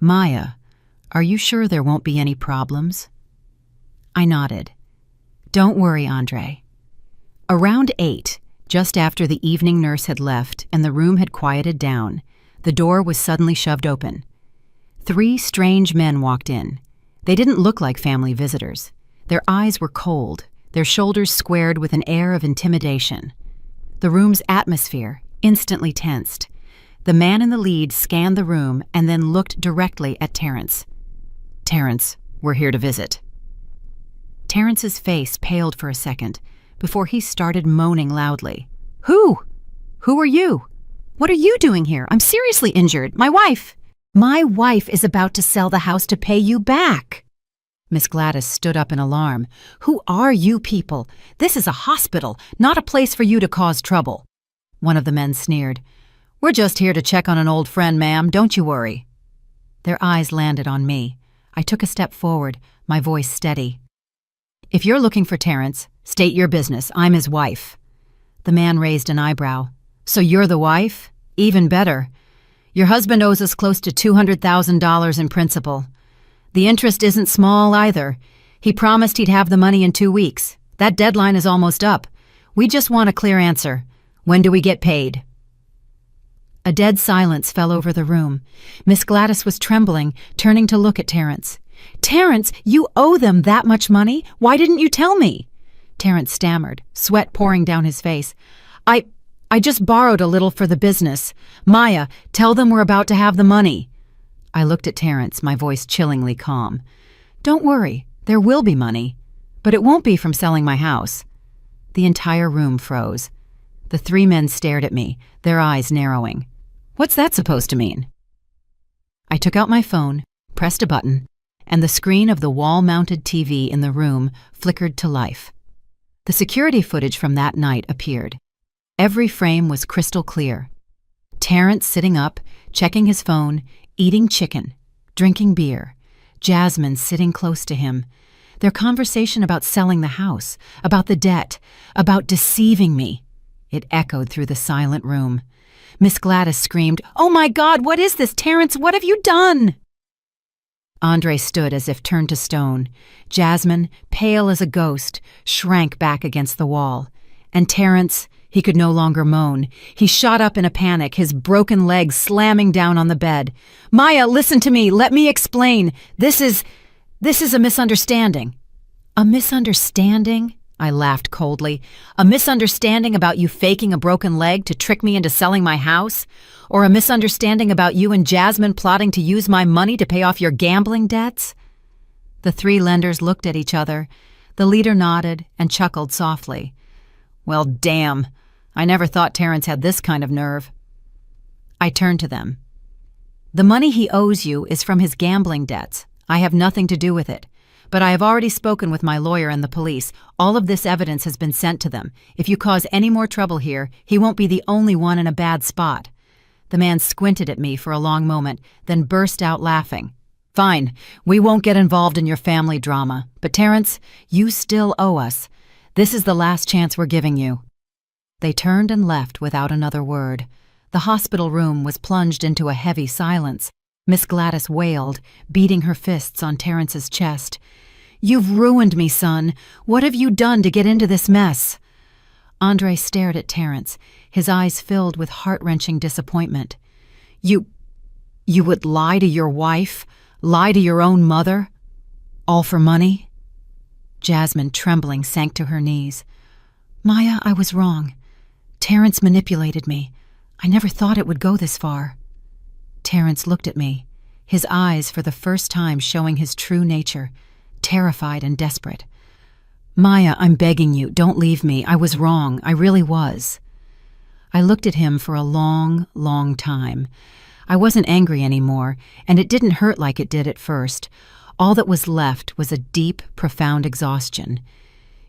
"Maya, are you sure there won't be any problems?" I nodded. "Don't worry, Andre." Around 8, just after the evening nurse had left and the room had quieted down, the door was suddenly shoved open. 3 strange men walked in. They didn't look like family visitors. Their eyes were cold, their shoulders squared with an air of intimidation. The room's atmosphere instantly tensed. The man in the lead scanned the room and then looked directly at Terrence. "Terrence, we're here to visit." Terrence's face paled for a second before he started moaning loudly. Who are you? What are you doing here? I'm seriously injured. My wife is about to sell the house to pay you back." Miss Gladys stood up in alarm. "Who are you people? This is a hospital, not a place for you to cause trouble." One of the men sneered. "We're just here to check on an old friend, ma'am. Don't you worry." Their eyes landed on me. I took a step forward, my voice steady. "If you're looking for Terrence, state your business. I'm his wife." The man raised an eyebrow. "So you're the wife? Even better. Your husband owes us close to $200,000 in principal. The interest isn't small either. He promised he'd have the money in 2 weeks. That deadline is almost up. We just want a clear answer. When do we get paid?" A dead silence fell over the room. Miss Gladys was trembling, turning to look at Terrence. "Terrence, you owe them that much money? Why didn't you tell me?" Terrence stammered, sweat pouring down his face. I just borrowed a little for the business. Maya, tell them we're about to have the money." I looked at Terrence, my voice chillingly calm. "Don't worry, there will be money, but it won't be from selling my house." The entire room froze. The 3 men stared at me, their eyes narrowing. What's that supposed to mean? I took out my phone, pressed a button, and the screen of the wall-mounted TV in the room flickered to life. The security footage from that night appeared. Every frame was crystal clear. Terrence sitting up, checking his phone, eating chicken, drinking beer, Jasmine sitting close to him. Their conversation about selling the house, about the debt, about deceiving me. It echoed through the silent room. Miss Gladys screamed, "Oh my God, what is this, Terrence? What have you done?" Andre stood as if turned to stone. Jasmine, pale as a ghost, shrank back against the wall. And Terrence, he could no longer moan. He shot up in a panic, his broken legs slamming down on the bed. "Maya, listen to me. Let me explain. This is a misunderstanding." "A misunderstanding?" I laughed coldly. "A misunderstanding about you faking a broken leg to trick me into selling my house? Or a misunderstanding about you and Jasmine plotting to use my money to pay off your gambling debts?" The three lenders looked at each other. The leader nodded and chuckled softly. "Well, damn. I never thought Terrence had this kind of nerve." I turned to them. "The money he owes you is from his gambling debts. I have nothing to do with it. But I have already spoken with my lawyer and the police. All of this evidence has been sent to them. If you cause any more trouble here, he won't be the only one in a bad spot." The man squinted at me for a long moment, then burst out laughing. "Fine, we won't get involved in your family drama. But Terrence, you still owe us. This is the last chance we're giving you." They turned and left without another word. The hospital room was plunged into a heavy silence. Miss Gladys wailed, beating her fists on Terrence's chest. "You've ruined me, son. What have you done to get into this mess?" Andre stared at Terrence, his eyes filled with heart-wrenching disappointment. You would lie to your wife? Lie to your own mother? All for money?" Jasmine, trembling, sank to her knees. "Maya, I was wrong. Terrence manipulated me. I never thought it would go this far." Terrence looked at me, his eyes for the first time showing his true nature, terrified and desperate. "Maya, I'm begging you, don't leave me. I was wrong. I really was." I looked at him for a long, long time. I wasn't angry anymore, and it didn't hurt like it did at first. All that was left was a deep, profound exhaustion.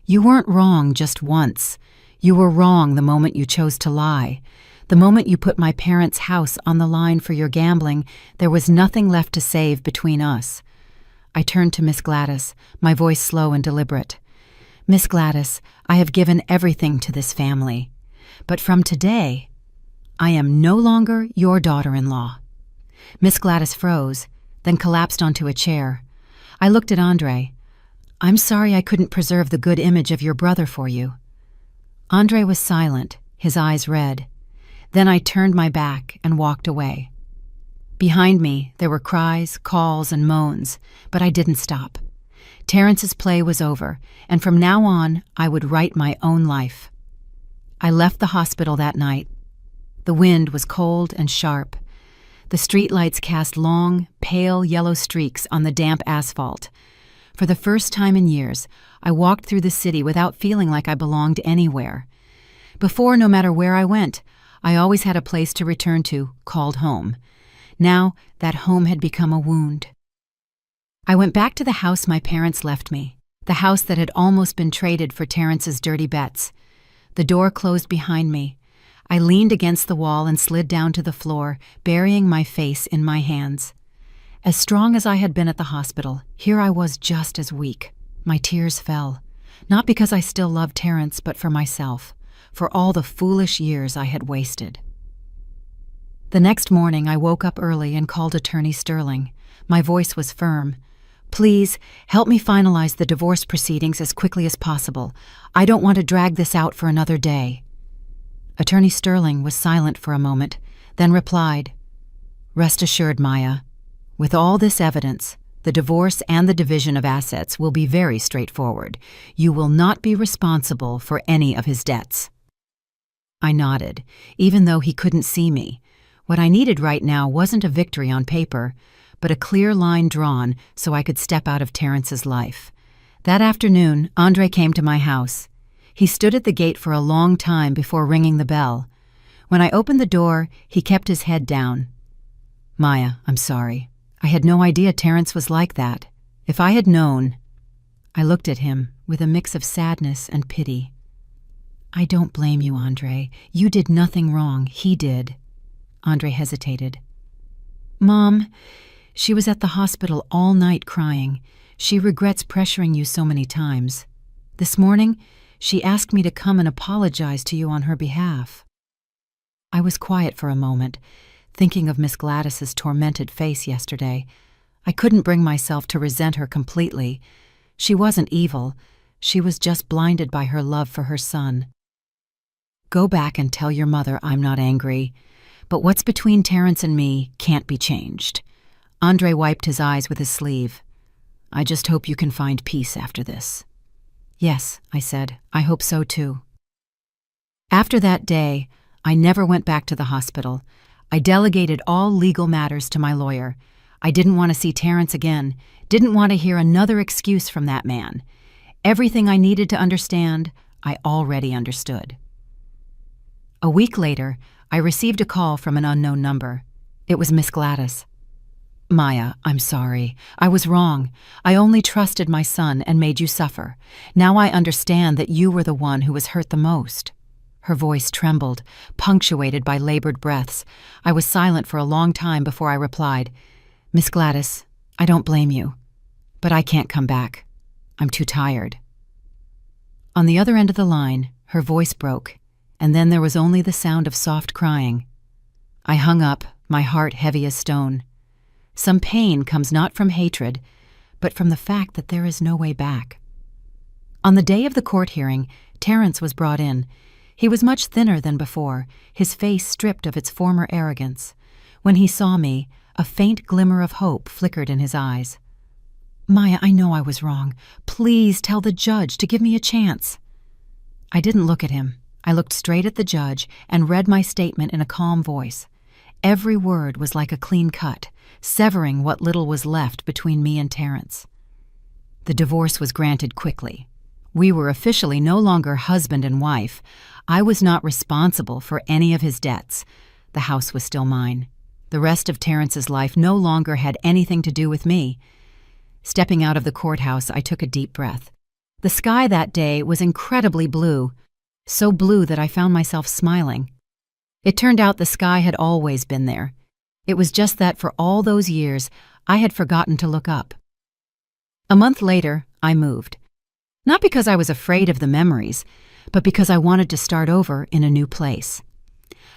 "You weren't wrong just once. You were wrong the moment you chose to lie. The moment you put my parents' house on the line for your gambling, there was nothing left to save between us." I turned to Miss Gladys, my voice slow and deliberate. "Miss Gladys, I have given everything to this family. But from today, I am no longer your daughter-in-law." Miss Gladys froze, then collapsed onto a chair. I looked at Andre. "I'm sorry I couldn't preserve the good image of your brother for you." Andre was silent, his eyes red. Then I turned my back and walked away. Behind me, there were cries, calls, and moans, but I didn't stop. Terrence's play was over, and from now on, I would write my own life. I left the hospital that night. The wind was cold and sharp. The streetlights cast long, pale yellow streaks on the damp asphalt. For the first time in years, I walked through the city without feeling like I belonged anywhere. Before, no matter where I went, I always had a place to return to, called home. Now, that home had become a wound. I went back to the house my parents left me, the house that had almost been traded for Terrence's dirty bets. The door closed behind me. I leaned against the wall and slid down to the floor, burying my face in my hands. As strong as I had been at the hospital, here I was just as weak. My tears fell, not because I still loved Terrence, but for myself, for all the foolish years I had wasted. The next morning, I woke up early and called Attorney Sterling. My voice was firm. "Please, help me finalize the divorce proceedings as quickly as possible. I don't want to drag this out for another day." Attorney Sterling was silent for a moment, then replied, "Rest assured, Maya. With all this evidence, the divorce and the division of assets will be very straightforward. You will not be responsible for any of his debts." I nodded, even though he couldn't see me. What I needed right now wasn't a victory on paper, but a clear line drawn so I could step out of Terrence's life. That afternoon, Andre came to my house. He stood at the gate for a long time before ringing the bell. When I opened the door, he kept his head down. "Maya, I'm sorry. I had no idea Terrence was like that. If I had known—" I looked at him with a mix of sadness and pity. "I don't blame you, Andre. You did nothing wrong. He did." Andre hesitated. "Mom, She was at the hospital all night crying. She regrets pressuring you so many times. This morning, she asked me to come and apologize to you on her behalf." I was quiet for a moment, thinking of Miss Gladys's tormented face yesterday. I couldn't bring myself to resent her completely. She wasn't evil. She was just blinded by her love for her son. "Go back and tell your mother I'm not angry. But what's between Terrence and me can't be changed." Andre wiped his eyes with his sleeve. "I just hope you can find peace after this." "Yes," I said, "I hope so too." After that day, I never went back to the hospital. I delegated all legal matters to my lawyer. I didn't want to see Terrence again, didn't want to hear another excuse from that man. Everything I needed to understand, I already understood. A week later, I received a call from an unknown number. It was Miss Gladys. "Maya, I'm sorry. I was wrong. I only trusted my son and made you suffer. Now I understand that you were the one who was hurt the most." Her voice trembled, punctuated by labored breaths. I was silent for a long time before I replied, "Miss Gladys, I don't blame you, but I can't come back. I'm too tired." On the other end of the line, her voice broke, and then there was only the sound of soft crying. I hung up, my heart heavy as stone. Some pain comes not from hatred, but from the fact that there is no way back. On the day of the court hearing, Terrence was brought in. He was much thinner than before, his face stripped of its former arrogance. When he saw me, a faint glimmer of hope flickered in his eyes. "Maya, I know I was wrong. Please tell the judge to give me a chance." I didn't look at him. I looked straight at the judge and read my statement in a calm voice. Every word was like a clean cut, severing what little was left between me and Terrence. The divorce was granted quickly. We were officially no longer husband and wife. I was not responsible for any of his debts. The house was still mine. The rest of Terrence's life no longer had anything to do with me. Stepping out of the courthouse, I took a deep breath. The sky that day was incredibly blue, so blue that I found myself smiling. It turned out the sky had always been there. It was just that for all those years, I had forgotten to look up. A month later, I moved. Not because I was afraid of the memories, but because I wanted to start over in a new place.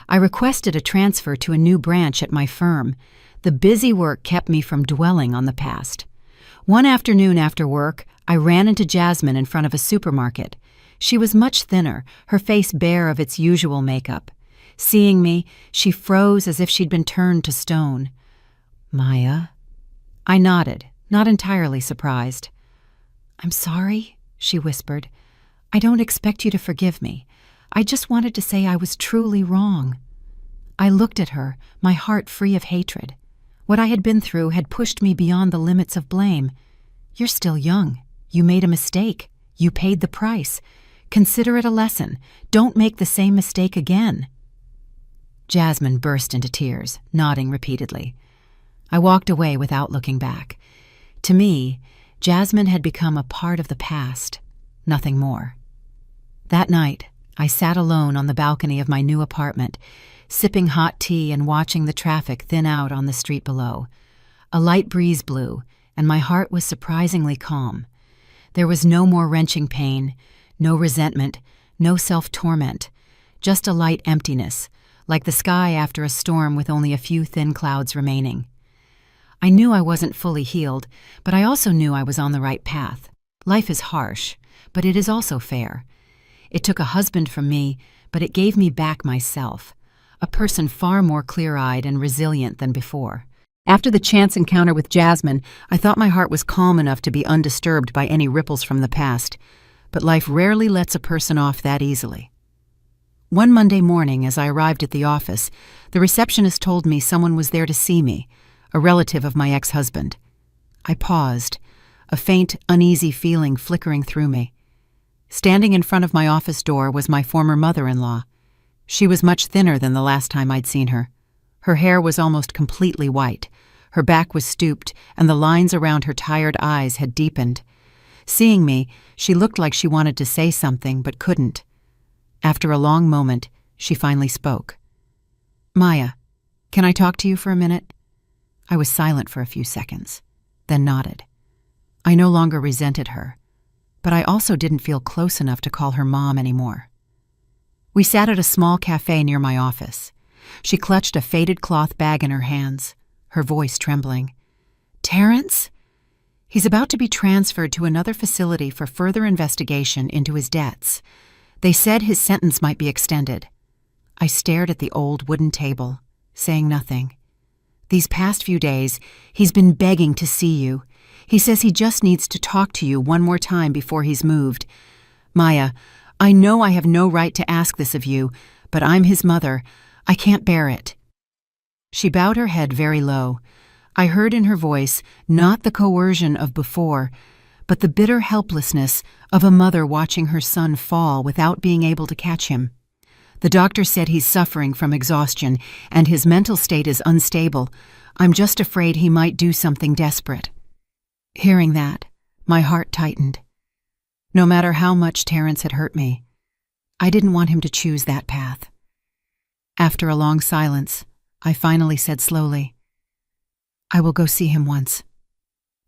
I requested a transfer to a new branch at my firm. The busy work kept me from dwelling on the past. One afternoon after work, I ran into Jasmine in front of a supermarket. She was much thinner, her face bare of its usual makeup. Seeing me, she froze as if she'd been turned to stone. "Maya?" I nodded, not entirely surprised. "I'm sorry," she whispered. "I don't expect you to forgive me. I just wanted to say I was truly wrong." I looked at her, my heart free of hatred. What I had been through had pushed me beyond the limits of blame. "You're still young. You made a mistake. You paid the price. Consider it a lesson. Don't make the same mistake again." Jasmine burst into tears, nodding repeatedly. I walked away without looking back. To me, Jasmine had become a part of the past, nothing more. That night, I sat alone on the balcony of my new apartment, sipping hot tea and watching the traffic thin out on the street below. A light breeze blew, and my heart was surprisingly calm. There was no more wrenching pain, no resentment, no self-torment, just a light emptiness, like the sky after a storm with only a few thin clouds remaining. I knew I wasn't fully healed, but I also knew I was on the right path. Life is harsh, but it is also fair. It took a husband from me, but it gave me back myself, a person far more clear-eyed and resilient than before. After the chance encounter with Jasmine, I thought my heart was calm enough to be undisturbed by any ripples from the past, but life rarely lets a person off that easily. One Monday morning, as I arrived at the office, the receptionist told me someone was there to see me, a relative of my ex-husband. I paused, a faint, uneasy feeling flickering through me. Standing in front of my office door was my former mother-in-law. She was much thinner than the last time I'd seen her. Her hair was almost completely white. Her back was stooped, and the lines around her tired eyes had deepened. Seeing me, she looked like she wanted to say something but couldn't. After a long moment, she finally spoke. "Maya, can I talk to you for a minute?" I was silent for a few seconds, then nodded. I no longer resented her, but I also didn't feel close enough to call her mom anymore. We sat at a small cafe near my office. She clutched a faded cloth bag in her hands, her voice trembling. "Terrence? He's about to be transferred to another facility for further investigation into his debts. They said his sentence might be extended." I stared at the old wooden table, saying nothing. "These past few days, he's been begging to see you. He says he just needs to talk to you one more time before he's moved. Maya, I know I have no right to ask this of you, but I'm his mother. I can't bear it." She bowed her head very low. I heard in her voice not the coercion of before, but the bitter helplessness of a mother watching her son fall without being able to catch him. "The doctor said he's suffering from exhaustion, and his mental state is unstable. I'm just afraid he might do something desperate." Hearing that, my heart tightened. No matter how much Terrence had hurt me, I didn't want him to choose that path. After a long silence, I finally said slowly, "I will go see him once,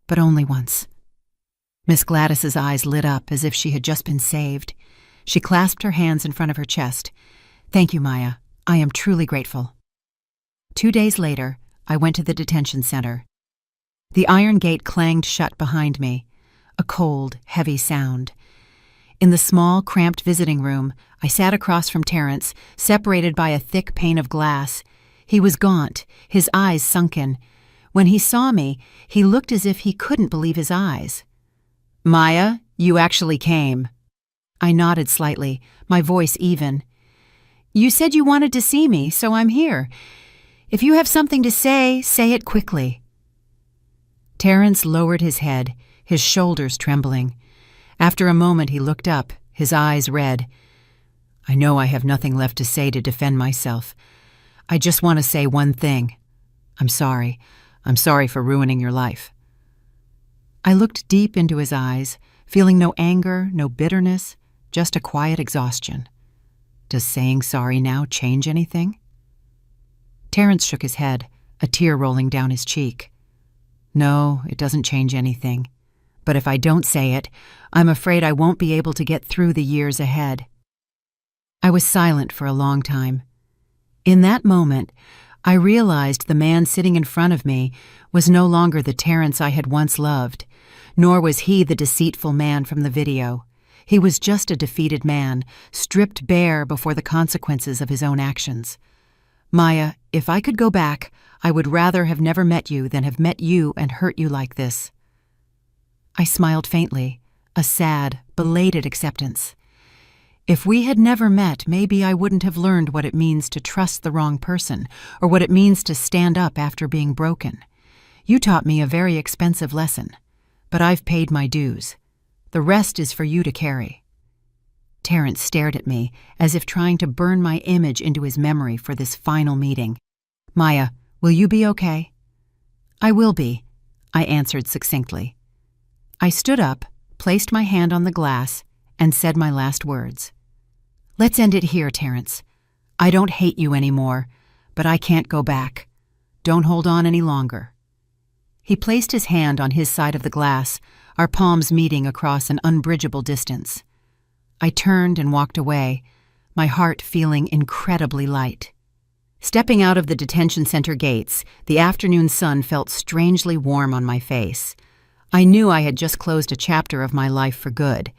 but only once." Miss Gladys's eyes lit up as if she had just been saved. She clasped her hands in front of her chest. "Thank you, Maya. I am truly grateful." 2 days later, I went to the detention center. The iron gate clanged shut behind me, a cold, heavy sound. In the small, cramped visiting room, I sat across from Terrence, separated by a thick pane of glass. He was gaunt, his eyes sunken. When he saw me, he looked as if he couldn't believe his eyes. "Maya, you actually came." I nodded slightly, my voice even. "You said you wanted to see me, so I'm here. If you have something to say it quickly." Terrence lowered his head, his shoulders trembling. After a moment he looked up, his eyes red. "I know I have nothing left to say to defend myself. I just want to say one thing. I'm sorry. I'm sorry for ruining your life." I looked deep into his eyes, feeling no anger, no bitterness, just a quiet exhaustion. Does saying sorry now change anything? Terrence shook his head, a tear rolling down his cheek. "No, it doesn't change anything. But if I don't say it, I'm afraid I won't be able to get through the years ahead." I was silent for a long time. In that moment, I realized the man sitting in front of me was no longer the Terrence I had once loved, nor was he the deceitful man from the video. He was just a defeated man, stripped bare before the consequences of his own actions. "Maya, if I could go back, I would rather have never met you than have met you and hurt you like this." I smiled faintly, a sad, belated acceptance. If we had never met, maybe I wouldn't have learned what it means to trust the wrong person, or what it means to stand up after being broken. You taught me a very expensive lesson, but I've paid my dues. The rest is for you to carry. Terrence stared at me, as if trying to burn my image into his memory for this final meeting. "Maya, will you be okay?" "I will be," I answered succinctly. I stood up, placed my hand on the glass, and said my last words. "Let's end it here, Terrence. I don't hate you anymore, but I can't go back. Don't hold on any longer." He placed his hand on his side of the glass, our palms meeting across an unbridgeable distance. I turned and walked away, my heart feeling incredibly light. Stepping out of the detention center gates, the afternoon sun felt strangely warm on my face. I knew I had just closed a chapter of my life for good.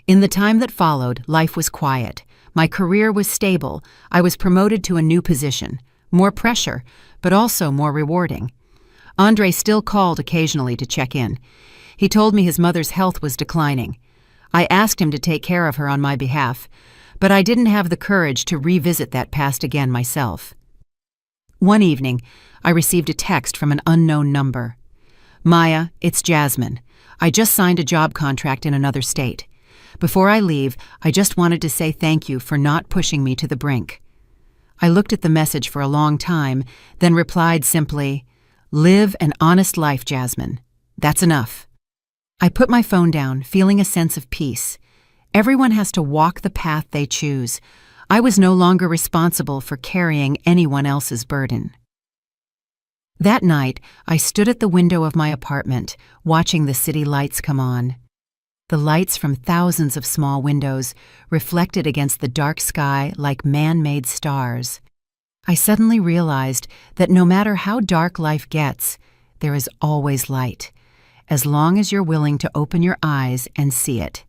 In the time that followed, life was quiet. My career was stable. I was promoted to a new position. More pressure, but also more rewarding. Andre still called occasionally to check in. He told me his mother's health was declining. I asked him to take care of her on my behalf, but I didn't have the courage to revisit that past again myself. One evening, I received a text from an unknown number. "Maya, it's Jasmine. I just signed a job contract in another state. Before I leave, I just wanted to say thank you for not pushing me to the brink." I looked at the message for a long time, then replied simply, "Live an honest life, Jasmine. That's enough." I put my phone down, feeling a sense of peace. Everyone has to walk the path they choose. I was no longer responsible for carrying anyone else's burden. That night, I stood at the window of my apartment, watching the city lights come on. The lights from thousands of small windows reflected against the dark sky like man-made stars. I suddenly realized that no matter how dark life gets, there is always light, as long as you're willing to open your eyes and see it.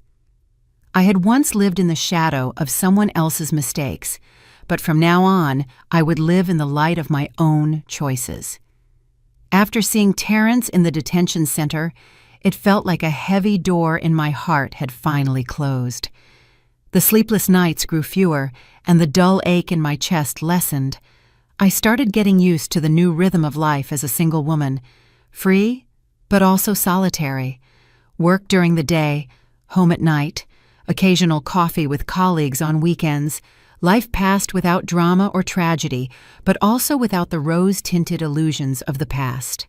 I had once lived in the shadow of someone else's mistakes, but from now on, I would live in the light of my own choices. After seeing Terrence in the detention center, it felt like a heavy door in my heart had finally closed. The sleepless nights grew fewer, and the dull ache in my chest lessened. I started getting used to the new rhythm of life as a single woman, free, but also solitary. Work during the day, home at night, occasional coffee with colleagues on weekends. Life passed without drama or tragedy, but also without the rose-tinted illusions of the past.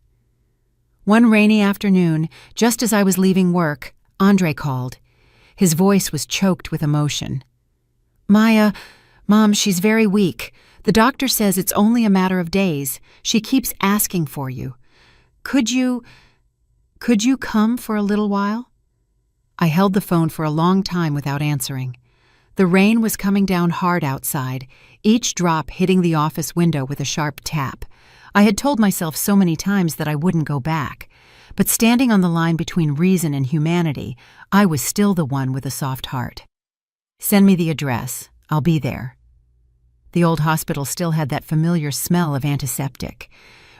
One rainy afternoon, just as I was leaving work, Andre called. His voice was choked with emotion. "Maya, Mom, she's very weak. The doctor says it's only a matter of days. She keeps asking for you. Could you come for a little while?" I held the phone for a long time without answering. The rain was coming down hard outside, each drop hitting the office window with a sharp tap. I had told myself so many times that I wouldn't go back, but standing on the line between reason and humanity, I was still the one with a soft heart. "Send me the address. I'll be there." The old hospital still had that familiar smell of antiseptic.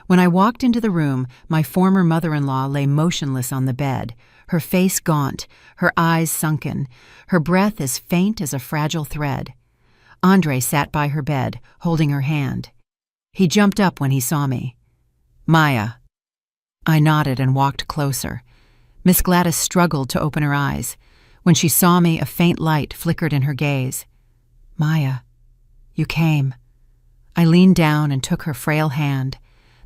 When I walked into the room, my former mother-in-law lay motionless on the bed, her face gaunt, her eyes sunken, her breath as faint as a fragile thread. Andre sat by her bed, holding her hand. He jumped up when he saw me. "Maya." I nodded and walked closer. Miss Gladys struggled to open her eyes. When she saw me, a faint light flickered in her gaze. "Maya, you came." I leaned down and took her frail hand.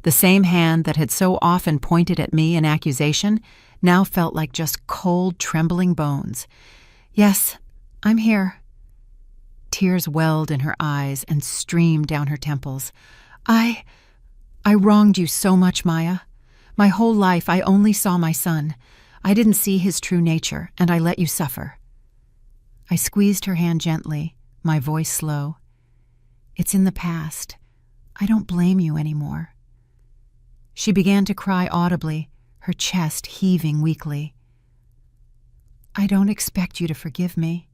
The same hand that had so often pointed at me in accusation now felt like just cold, trembling bones. "Yes, I'm here." Tears welled in her eyes and streamed down her temples. I wronged you so much, Maya. My whole life I only saw my son. I didn't see his true nature, and I let you suffer." I squeezed her hand gently, my voice slow. "It's in the past. I don't blame you anymore." She began to cry audibly, her chest heaving weakly. "I don't expect you to forgive me.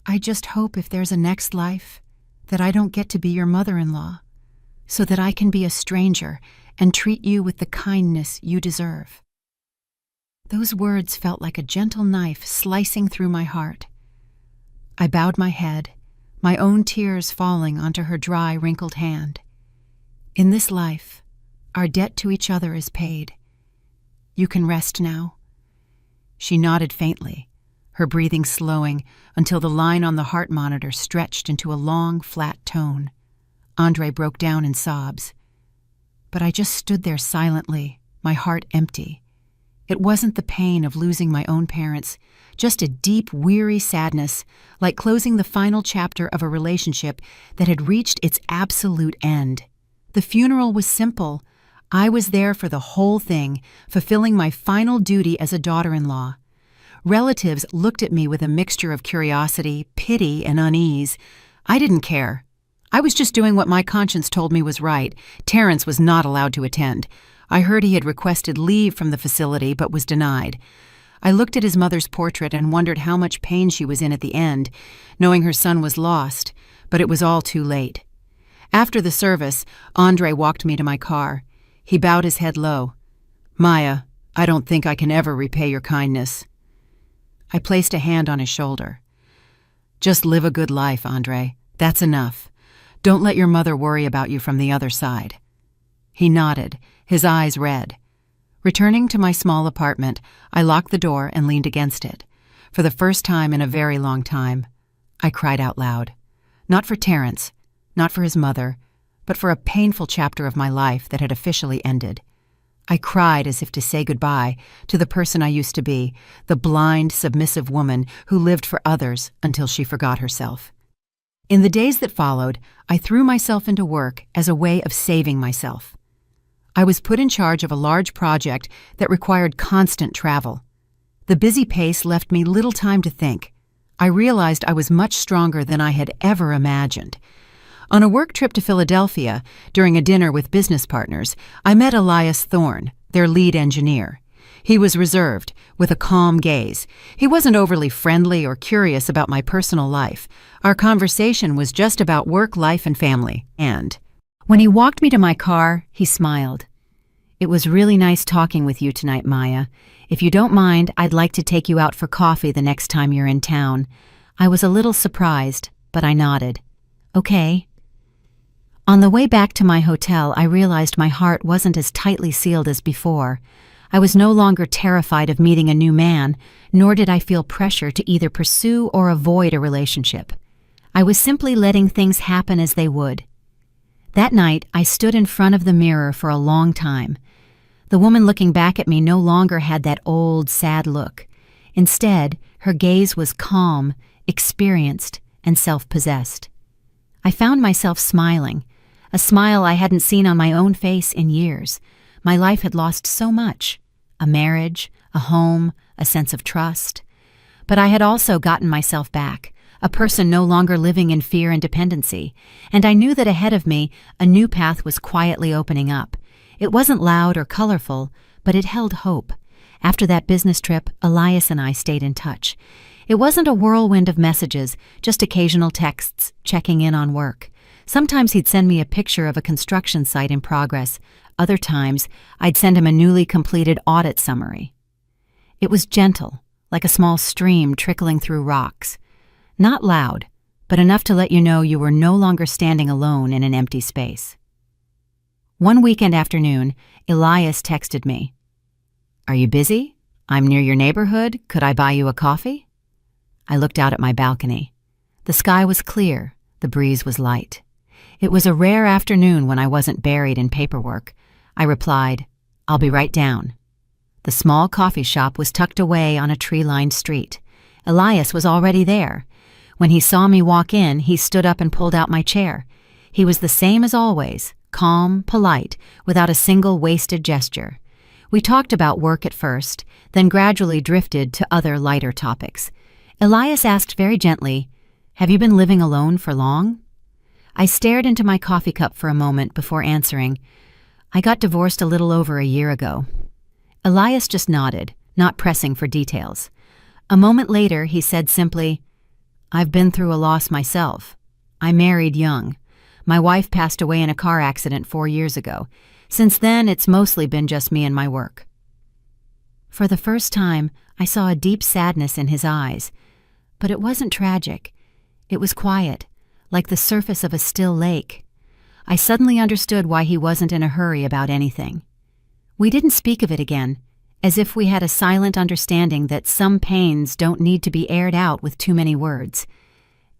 I just hope if there's a next life, that I don't get to be your mother-in-law, so that I can be a stranger and treat you with the kindness you deserve." Those words felt like a gentle knife slicing through my heart. I bowed my head, my own tears falling onto her dry, wrinkled hand. "In this life, our debt to each other is paid. You can rest now." She nodded faintly, her breathing slowing until the line on the heart monitor stretched into a long, flat tone. Andre broke down in sobs. But I just stood there silently, my heart empty. It wasn't the pain of losing my own parents, just a deep, weary sadness, like closing the final chapter of a relationship that had reached its absolute end. The funeral was simple. I was there for the whole thing, fulfilling my final duty as a daughter-in-law. Relatives looked at me with a mixture of curiosity, pity, and unease. I didn't care. I was just doing what my conscience told me was right. Terrence was not allowed to attend. I heard he had requested leave from the facility but was denied. I looked at his mother's portrait and wondered how much pain she was in at the end, knowing her son was lost, but it was all too late. After the service, Andre walked me to my car. He bowed his head low. "Maya, I don't think I can ever repay your kindness." I placed a hand on his shoulder. "Just live a good life, Andre. That's enough. Don't let your mother worry about you from the other side." He nodded, his eyes red. Returning to my small apartment, I locked the door and leaned against it. For the first time in a very long time, I cried out loud. Not for Terrence, not for his mother, but for a painful chapter of my life that had officially ended. I cried as if to say goodbye to the person I used to be, the blind, submissive woman who lived for others until she forgot herself. In the days that followed, I threw myself into work as a way of saving myself. I was put in charge of a large project that required constant travel. The busy pace left me little time to think. I realized I was much stronger than I had ever imagined. On a work trip to Philadelphia, during a dinner with business partners, I met Elias Thorne, their lead engineer. He was reserved, with a calm gaze. He wasn't overly friendly or curious about my personal life. Our conversation was just about work, life, and family. And when he walked me to my car, he smiled. "It was really nice talking with you tonight, Maya. If you don't mind, I'd like to take you out for coffee the next time you're in town." I was a little surprised, but I nodded. "Okay." On the way back to my hotel, I realized my heart wasn't as tightly sealed as before. I was no longer terrified of meeting a new man, nor did I feel pressure to either pursue or avoid a relationship. I was simply letting things happen as they would. That night, I stood in front of the mirror for a long time. The woman looking back at me no longer had that old, sad look. Instead, her gaze was calm, experienced, and self-possessed. I found myself smiling, a smile I hadn't seen on my own face in years. My life had lost so much: a marriage, a home, a sense of trust. But I had also gotten myself back, a person no longer living in fear and dependency, and I knew that ahead of me a new path was quietly opening up. It wasn't loud or colorful, but it held hope. After that business trip, Elias and I stayed in touch. It wasn't a whirlwind of messages, just occasional texts checking in on work. Sometimes he'd send me a picture of a construction site in progress. Other times, I'd send him a newly completed audit summary. It was gentle, like a small stream trickling through rocks. Not loud, but enough to let you know you were no longer standing alone in an empty space. One weekend afternoon, Elias texted me. "Are you busy? I'm near your neighborhood. Could I buy you a coffee?" I looked out at my balcony. The sky was clear, the breeze was light. It was a rare afternoon when I wasn't buried in paperwork. I replied, "I'll be right down." The small coffee shop was tucked away on a tree-lined street. Elias was already there. When he saw me walk in, he stood up and pulled out my chair. He was the same as always, calm, polite, without a single wasted gesture. We talked about work at first, then gradually drifted to other lighter topics. Elias asked very gently, "Have you been living alone for long?" I stared into my coffee cup for a moment before answering, "I got divorced a little over a year ago." Elias just nodded, not pressing for details. A moment later, he said simply, "I've been through a loss myself. I married young. My wife passed away in a car accident 4 years ago. Since then, it's mostly been just me and my work." For the first time, I saw a deep sadness in his eyes. But it wasn't tragic. It was quiet, like the surface of a still lake. I suddenly understood why he wasn't in a hurry about anything. We didn't speak of it again, as if we had a silent understanding that some pains don't need to be aired out with too many words.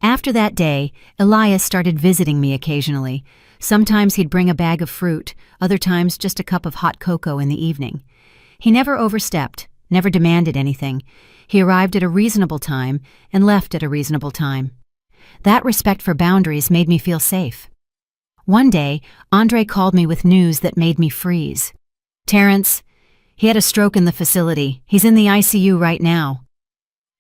After that day, Elias started visiting me occasionally. Sometimes he'd bring a bag of fruit, other times just a cup of hot cocoa in the evening. He never overstepped, never demanded anything. He arrived at a reasonable time and left at a reasonable time. That respect for boundaries made me feel safe. One day, Andre called me with news that made me freeze. "Terrence, he had a stroke in the facility. He's in the ICU right now."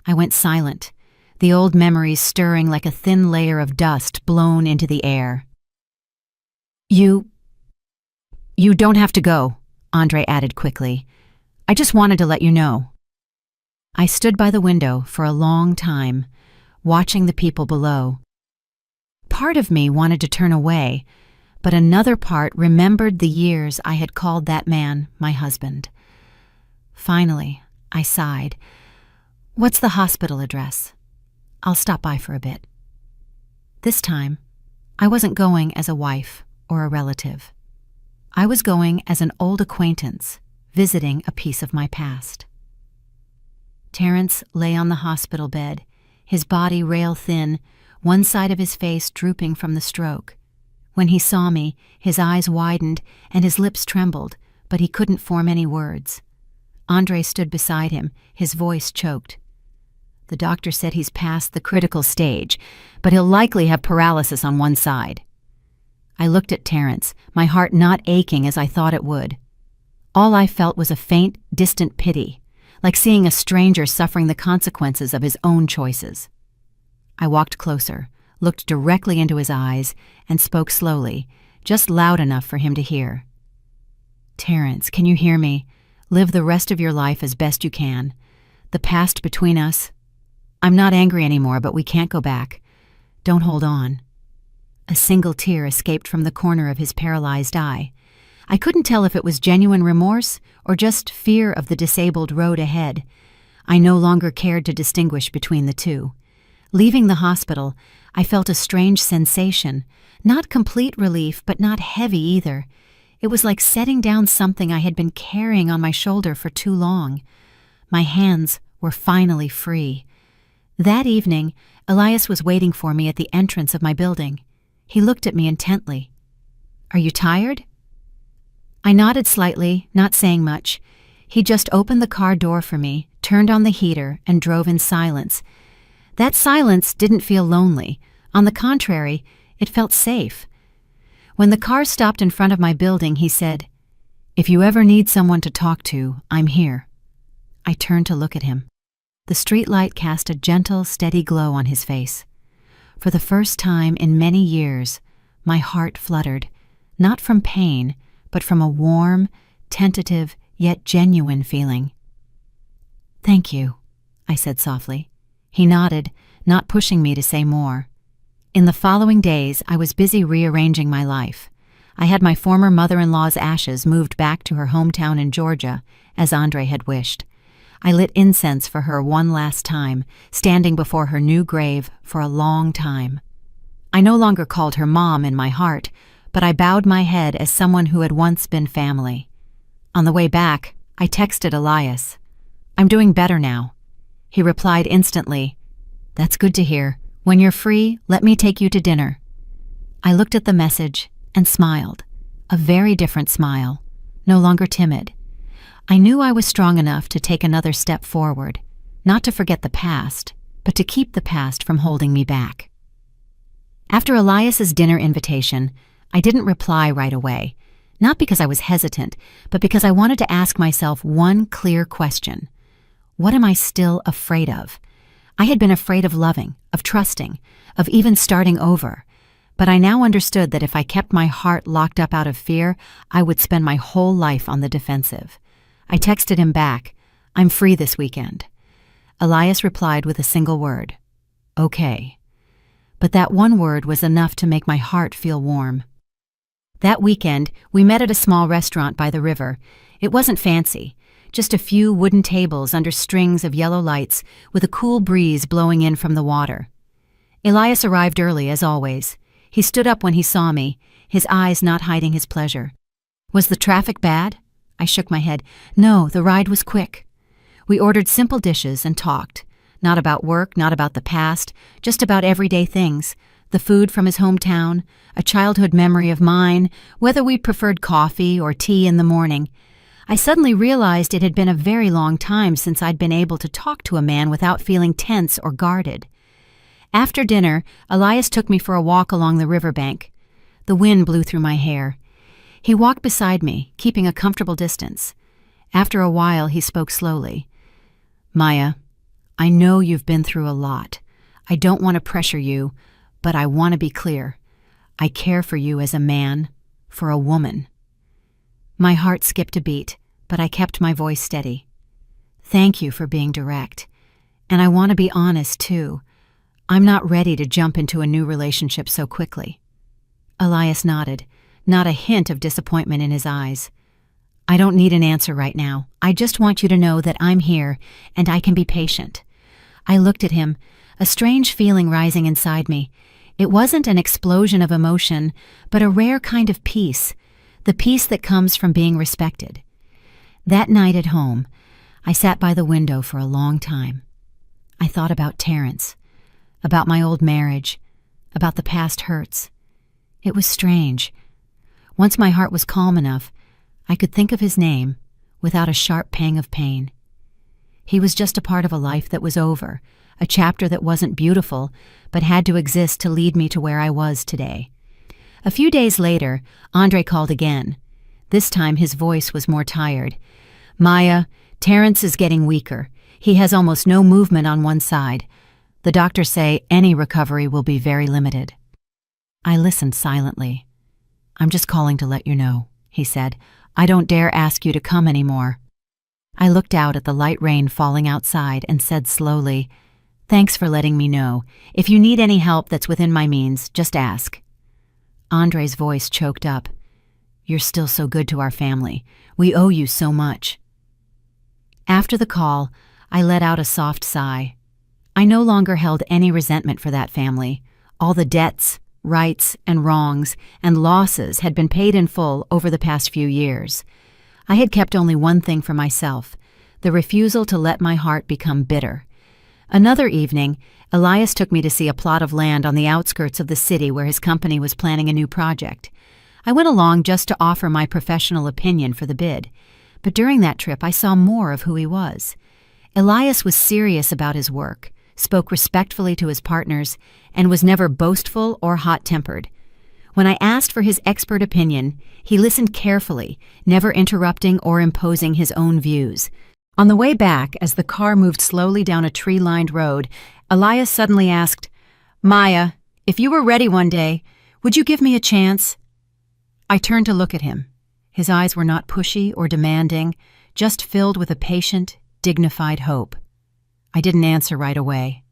I went silent, the old memories stirring like a thin layer of dust blown into the air. You don't have to go," Andre added quickly. "I just wanted to let you know." I stood by the window for a long time, watching the people below. Part of me wanted to turn away, but another part remembered the years I had called that man my husband. Finally, I sighed. "What's the hospital address? I'll stop by for a bit." This time, I wasn't going as a wife or a relative. I was going as an old acquaintance, visiting a piece of my past. Terrence lay on the hospital bed, his body rail-thin, one side of his face drooping from the stroke. When he saw me, his eyes widened and his lips trembled, but he couldn't form any words. Andre stood beside him, his voice choked. "The doctor said he's past the critical stage, but he'll likely have paralysis on one side." I looked at Terrence, my heart not aching as I thought it would. All I felt was a faint, distant pity, like seeing a stranger suffering the consequences of his own choices. I walked closer, looked directly into his eyes, and spoke slowly, just loud enough for him to hear. "Terrence, can you hear me? Live the rest of your life as best you can. The past between us. I'm not angry anymore, but we can't go back. Don't hold on." A single tear escaped from the corner of his paralyzed eye. I couldn't tell if it was genuine remorse or just fear of the disabled road ahead. I no longer cared to distinguish between the two. Leaving the hospital, I felt a strange sensation, not complete relief, but not heavy either. It was like setting down something I had been carrying on my shoulder for too long. My hands were finally free. That evening, Elias was waiting for me at the entrance of my building. He looked at me intently. "Are you tired?" I nodded slightly, not saying much. He just opened the car door for me, turned on the heater, and drove in silence. That silence didn't feel lonely. On the contrary, it felt safe. When the car stopped in front of my building, he said, "If you ever need someone to talk to, I'm here." I turned to look at him. The streetlight cast a gentle, steady glow on his face. For the first time in many years, my heart fluttered, not from pain, but from a warm, tentative, yet genuine feeling. "Thank you," I said softly. He nodded, not pushing me to say more. In the following days, I was busy rearranging my life. I had my former mother-in-law's ashes moved back to her hometown in Georgia, as Andre had wished. I lit incense for her one last time, standing before her new grave for a long time. I no longer called her Mom in my heart, but I bowed my head as someone who had once been family. On the way back, I texted Elias. "I'm doing better now." He replied instantly, "That's good to hear. When you're free, let me take you to dinner." I looked at the message and smiled, a very different smile, no longer timid. I knew I was strong enough to take another step forward, not to forget the past, but to keep the past from holding me back. After Elias's dinner invitation, I didn't reply right away, not because I was hesitant, but because I wanted to ask myself one clear question. What am I still afraid of? I had been afraid of loving, of trusting, of even starting over. But I now understood that if I kept my heart locked up out of fear, I would spend my whole life on the defensive. I texted him back, "I'm free this weekend." Elias replied with a single word, "Okay." But that one word was enough to make my heart feel warm. That weekend, we met at a small restaurant by the river. It wasn't fancy, just a few wooden tables under strings of yellow lights with a cool breeze blowing in from the water. Elias arrived early, as always. He stood up when he saw me, his eyes not hiding his pleasure. "Was the traffic bad?" I shook my head. "No, the ride was quick." We ordered simple dishes and talked. Not about work, not about the past, just about everyday things. The food from his hometown, a childhood memory of mine, whether we preferred coffee or tea in the morning. I suddenly realized it had been a very long time since I'd been able to talk to a man without feeling tense or guarded. After dinner, Elias took me for a walk along the riverbank. The wind blew through my hair. He walked beside me, keeping a comfortable distance. After a while, he spoke slowly. "Maya, I know you've been through a lot. I don't want to pressure you, but I want to be clear. I care for you as a man, for a woman." My heart skipped a beat, but I kept my voice steady. "Thank you for being direct. And I want to be honest, too. I'm not ready to jump into a new relationship so quickly." Elias nodded, not a hint of disappointment in his eyes. "I don't need an answer right now. I just want you to know that I'm here and I can be patient." I looked at him, a strange feeling rising inside me. It wasn't an explosion of emotion, but a rare kind of peace, the peace that comes from being respected. That night at home, I sat by the window for a long time. I thought about Terrence, about my old marriage, about the past hurts. It was strange. Once my heart was calm enough, I could think of his name without a sharp pang of pain. He was just a part of a life that was over, a chapter that wasn't beautiful, but had to exist to lead me to where I was today. A few days later, Andre called again. This time his voice was more tired. "Maya, Terrence is getting weaker. He has almost no movement on one side. The doctors say any recovery will be very limited." I listened silently. "I'm just calling to let you know," he said. "I don't dare ask you to come anymore." I looked out at the light rain falling outside and said slowly, "Thanks for letting me know. If you need any help that's within my means, just ask." Andre's voice choked up. "You're still so good to our family. We owe you so much." After the call, I let out a soft sigh. I no longer held any resentment for that family. All the debts, rights, and wrongs and losses had been paid in full over the past few years. I had kept only one thing for myself, the refusal to let my heart become bitter. Another evening, Elias took me to see a plot of land on the outskirts of the city where his company was planning a new project. I went along just to offer my professional opinion for the bid, but during that trip I saw more of who he was. Elias was serious about his work, spoke respectfully to his partners, and was never boastful or hot-tempered. When I asked for his expert opinion, he listened carefully, never interrupting or imposing his own views. On the way back, as the car moved slowly down a tree-lined road, Elias suddenly asked, "Maya, if you were ready one day, would you give me a chance?" I turned to look at him. His eyes were not pushy or demanding, just filled with a patient, dignified hope. I didn't answer right away.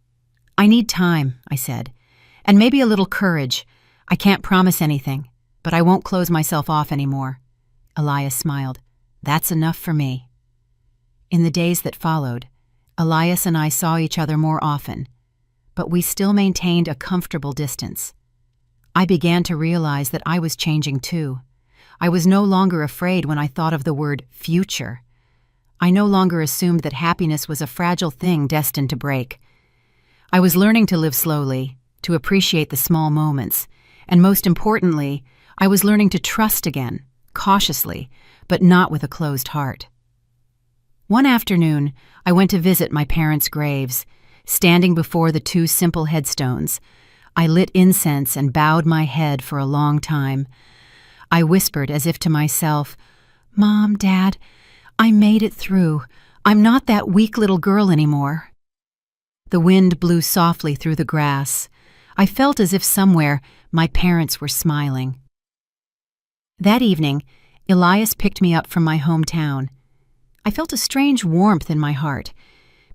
"I need time," I said, "and maybe a little courage. I can't promise anything, but I won't close myself off anymore." Elias smiled. "That's enough for me." In the days that followed, Elias and I saw each other more often, but we still maintained a comfortable distance. I began to realize that I was changing too. I was no longer afraid when I thought of the word future. I no longer assumed that happiness was a fragile thing destined to break. I was learning to live slowly, to appreciate the small moments, and most importantly, I was learning to trust again, cautiously, but not with a closed heart. One afternoon, I went to visit my parents' graves. Standing before the two simple headstones, I lit incense and bowed my head for a long time. I whispered as if to myself, "Mom, Dad, I made it through. I'm not that weak little girl anymore." The wind blew softly through the grass. I felt as if somewhere my parents were smiling. That evening, Elias picked me up from my hometown. I felt a strange warmth in my heart.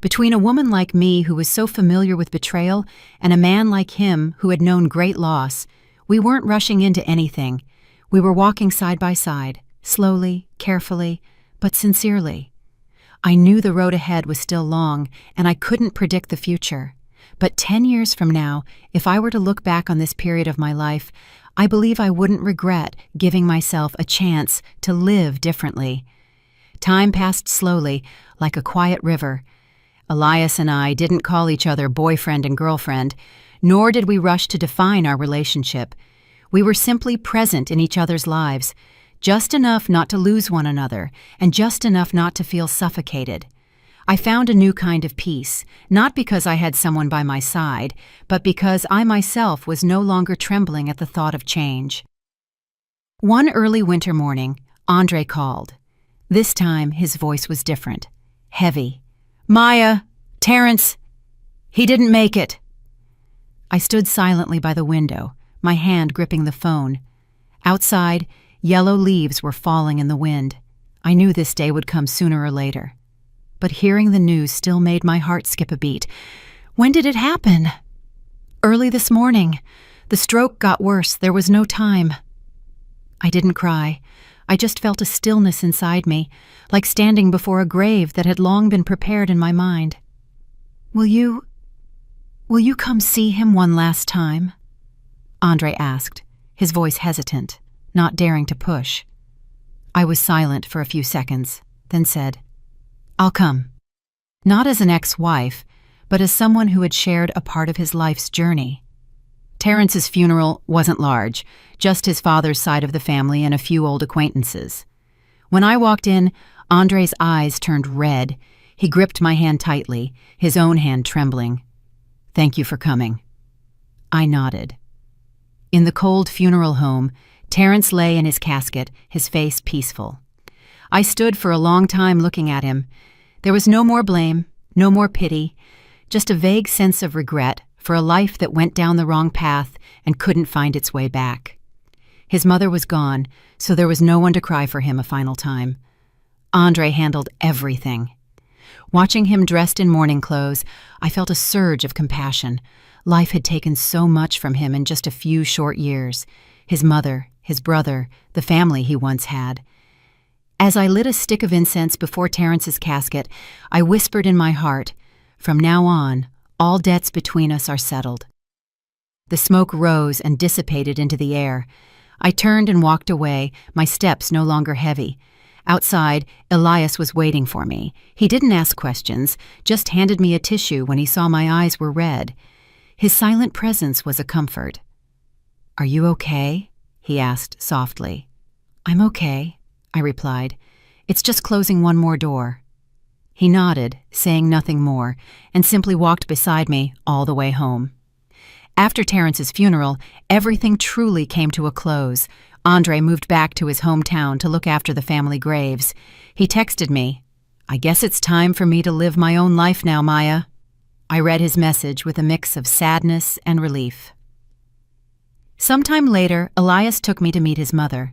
Between a woman like me who was so familiar with betrayal and a man like him who had known great loss, we weren't rushing into anything. We were walking side by side, slowly, carefully, but sincerely. I knew the road ahead was still long, and I couldn't predict the future. But 10 years from now, if I were to look back on this period of my life, I believe I wouldn't regret giving myself a chance to live differently. Time passed slowly, like a quiet river. Elias and I didn't call each other boyfriend and girlfriend, nor did we rush to define our relationship. We were simply present in each other's lives, just enough not to lose one another, and just enough not to feel suffocated. I found a new kind of peace, not because I had someone by my side, but because I myself was no longer trembling at the thought of change. One early winter morning, Andre called. This time, his voice was different, heavy. "Maya, Terrence, he didn't make it." I stood silently by the window, my hand gripping the phone. Outside, yellow leaves were falling in the wind. I knew this day would come sooner or later. But hearing the news still made my heart skip a beat. "When did it happen?" "Early this morning. The stroke got worse. There was no time." I didn't cry. I just felt a stillness inside me, like standing before a grave that had long been prepared in my mind. Will you come see him one last time?" Andre asked, his voice hesitant, not daring to push. I was silent for a few seconds, then said, "I'll come." Not as an ex-wife, but as someone who had shared a part of his life's journey. Terrence's funeral wasn't large, just his father's side of the family and a few old acquaintances. When I walked in, Andre's eyes turned red. He gripped my hand tightly, his own hand trembling. "Thank you for coming." I nodded. In the cold funeral home, Terrence lay in his casket, his face peaceful. I stood for a long time looking at him. There was no more blame, no more pity, just a vague sense of regret for a life that went down the wrong path and couldn't find its way back. His mother was gone, so there was no one to cry for him a final time. Andre handled everything. Watching him dressed in mourning clothes, I felt a surge of compassion. Life had taken so much from him in just a few short years. His mother, his brother, the family he once had. As I lit a stick of incense before Terrence's casket, I whispered in my heart, "From now on, all debts between us are settled." The smoke rose and dissipated into the air. I turned and walked away, my steps no longer heavy. Outside, Elias was waiting for me. He didn't ask questions, just handed me a tissue when he saw my eyes were red. His silent presence was a comfort. "Are you okay?" he asked softly. "I'm okay," I replied. "It's just closing one more door." He nodded, saying nothing more, and simply walked beside me all the way home. After Terrence's funeral, everything truly came to a close. Andre moved back to his hometown to look after the family graves. He texted me, "I guess it's time for me to live my own life now, Maya." I read his message with a mix of sadness and relief. Sometime later, Elias took me to meet his mother.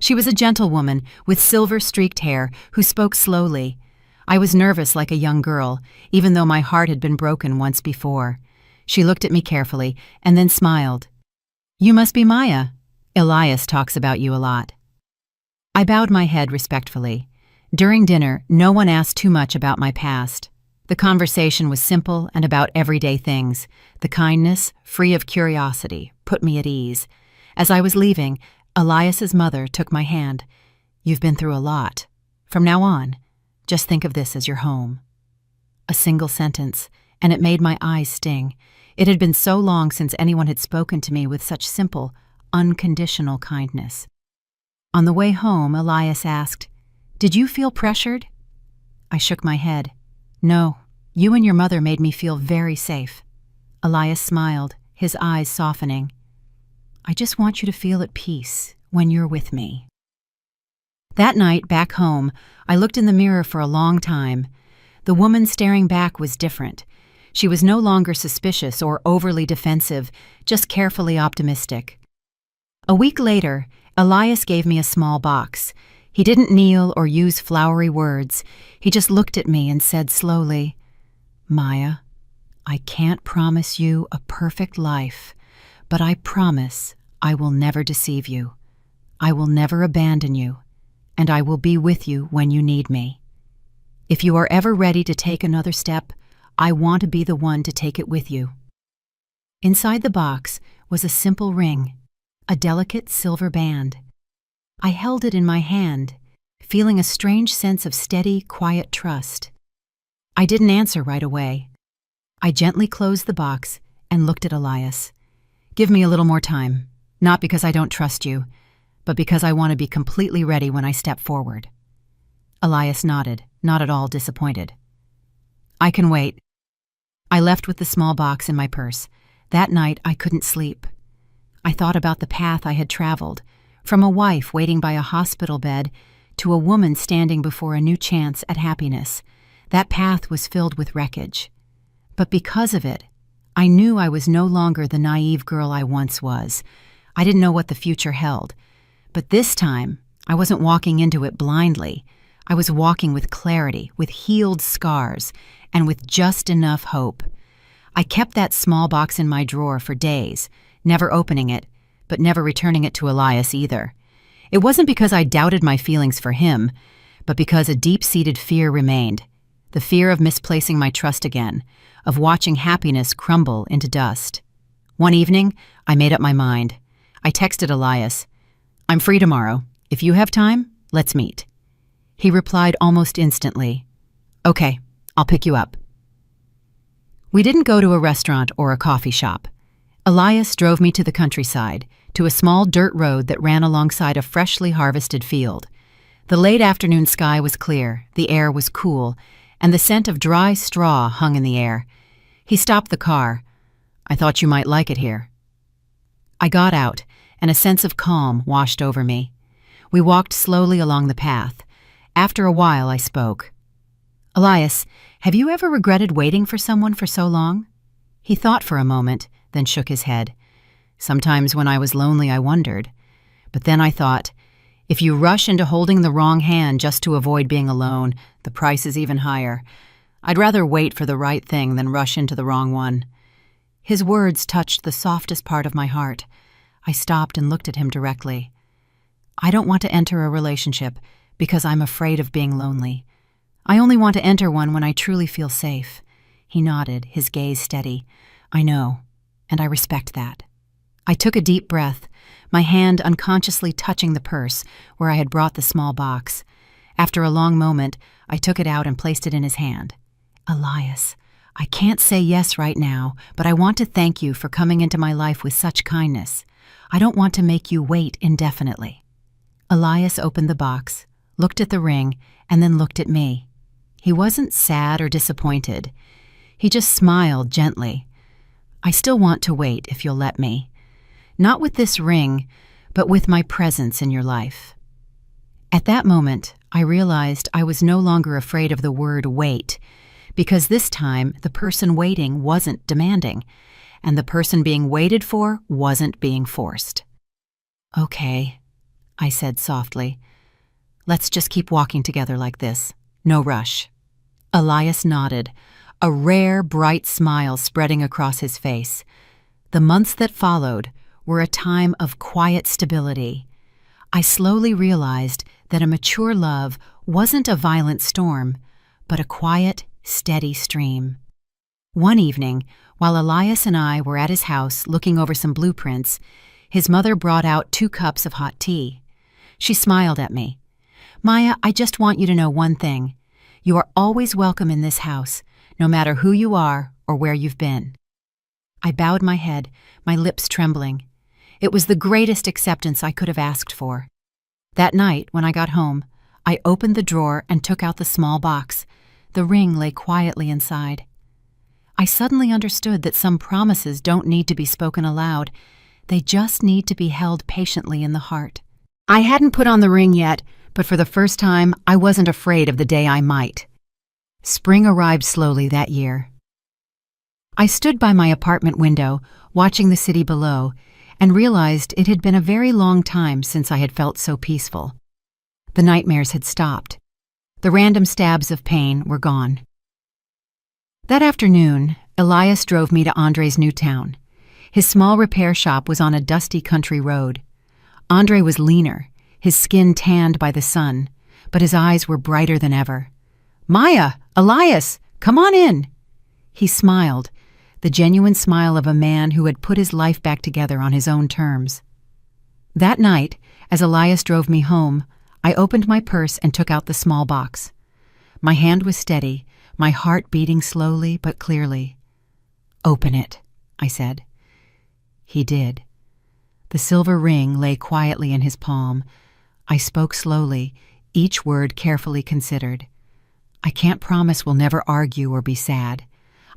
She was a gentlewoman with silver-streaked hair who spoke slowly. I was nervous like a young girl, even though my heart had been broken once before. She looked at me carefully and then smiled. "You must be Maya. Elias talks about you a lot." I bowed my head respectfully. During dinner, no one asked too much about my past. The conversation was simple and about everyday things. The kindness, free of curiosity, put me at ease. As I was leaving, Elias's mother took my hand. "You've been through a lot. From now on, just think of this as your home." A single sentence, and it made my eyes sting. It had been so long since anyone had spoken to me with such simple, unconditional kindness. On the way home, Elias asked, "Did you feel pressured?" I shook my head. "No, you and your mother made me feel very safe." Elias smiled, his eyes softening. "I just want you to feel at peace when you're with me." That night, back home, I looked in the mirror for a long time. The woman staring back was different. She was no longer suspicious or overly defensive, just carefully optimistic. A week later, Elias gave me a small box. He didn't kneel or use flowery words. He just looked at me and said slowly, "Maya, I can't promise you a perfect life, but I promise I will never deceive you. I will never abandon you, and I will be with you when you need me. If you are ever ready to take another step, I want to be the one to take it with you." Inside the box was a simple ring, a delicate silver band. I held it in my hand, feeling a strange sense of steady, quiet trust. I didn't answer right away. I gently closed the box and looked at Elias. "Give me a little more time, not because I don't trust you, but because I want to be completely ready when I step forward." Elias nodded, not at all disappointed. "I can wait." I left with the small box in my purse. That night, I couldn't sleep. I thought about the path I had traveled, from a wife waiting by a hospital bed to a woman standing before a new chance at happiness. That path was filled with wreckage. But because of it, I knew I was no longer the naive girl I once was. I didn't know what the future held. But this time, I wasn't walking into it blindly. I was walking with clarity, with healed scars, and with just enough hope. I kept that small box in my drawer for days, never opening it, but never returning it to Elias either. It wasn't because I doubted my feelings for him, but because a deep-seated fear remained. The fear of misplacing my trust again, of watching happiness crumble into dust. One evening, I made up my mind. I texted Elias, "I'm free tomorrow. If you have time, let's meet." He replied almost instantly, "Okay, I'll pick you up." We didn't go to a restaurant or a coffee shop. Elias drove me to the countryside, to a small dirt road that ran alongside a freshly harvested field. The late afternoon sky was clear, the air was cool, and the scent of dry straw hung in the air. He stopped the car. "I thought you might like it here." I got out, and a sense of calm washed over me. We walked slowly along the path. After a while, I spoke. "Elias, have you ever regretted waiting for someone for so long?" He thought for a moment, then shook his head. "Sometimes when I was lonely, I wondered. But then I thought, if you rush into holding the wrong hand just to avoid being alone, the price is even higher. I'd rather wait for the right thing than rush into the wrong one." His words touched the softest part of my heart. I stopped and looked at him directly. "I don't want to enter a relationship because I'm afraid of being lonely. I only want to enter one when I truly feel safe." He nodded, his gaze steady. "I know, and I respect that." I took a deep breath, my hand unconsciously touching the purse where I had brought the small box. After a long moment, I took it out and placed it in his hand. "Elias, I can't say yes right now, but I want to thank you for coming into my life with such kindness. I don't want to make you wait indefinitely." Elias opened the box, looked at the ring, and then looked at me. He wasn't sad or disappointed. He just smiled gently. "I still want to wait if you'll let me. Not with this ring, but with my presence in your life." At that moment, I realized I was no longer afraid of the word wait, because this time the person waiting wasn't demanding, and the person being waited for wasn't being forced. "Okay," I said softly. "Let's just keep walking together like this. No rush." Elias nodded, a rare, bright smile spreading across his face. The months that followed were a time of quiet stability. I slowly realized that a mature love wasn't a violent storm, but a quiet, steady stream. One evening, while Elias and I were at his house looking over some blueprints, his mother brought out 2 cups of hot tea. She smiled at me. "Maya, I just want you to know one thing. You are always welcome in this house, no matter who you are or where you've been." I bowed my head, my lips trembling. It was the greatest acceptance I could have asked for. That night, when I got home, I opened the drawer and took out the small box. The ring lay quietly inside. I suddenly understood that some promises don't need to be spoken aloud. They just need to be held patiently in the heart. I hadn't put on the ring yet, but for the first time, I wasn't afraid of the day I might. Spring arrived slowly that year. I stood by my apartment window, watching the city below, and realized it had been a very long time since I had felt so peaceful. The nightmares had stopped. The random stabs of pain were gone. That afternoon, Elias drove me to Andre's new town. His small repair shop was on a dusty country road. Andre was leaner, his skin tanned by the sun, but his eyes were brighter than ever. "Maya! Elias! Come on in!" He smiled, the genuine smile of a man who had put his life back together on his own terms. That night, as Elias drove me home, I opened my purse and took out the small box. My hand was steady, my heart beating slowly but clearly. "Open it," I said. He did. The silver ring lay quietly in his palm. I spoke slowly, each word carefully considered. "I can't promise we'll never argue or be sad.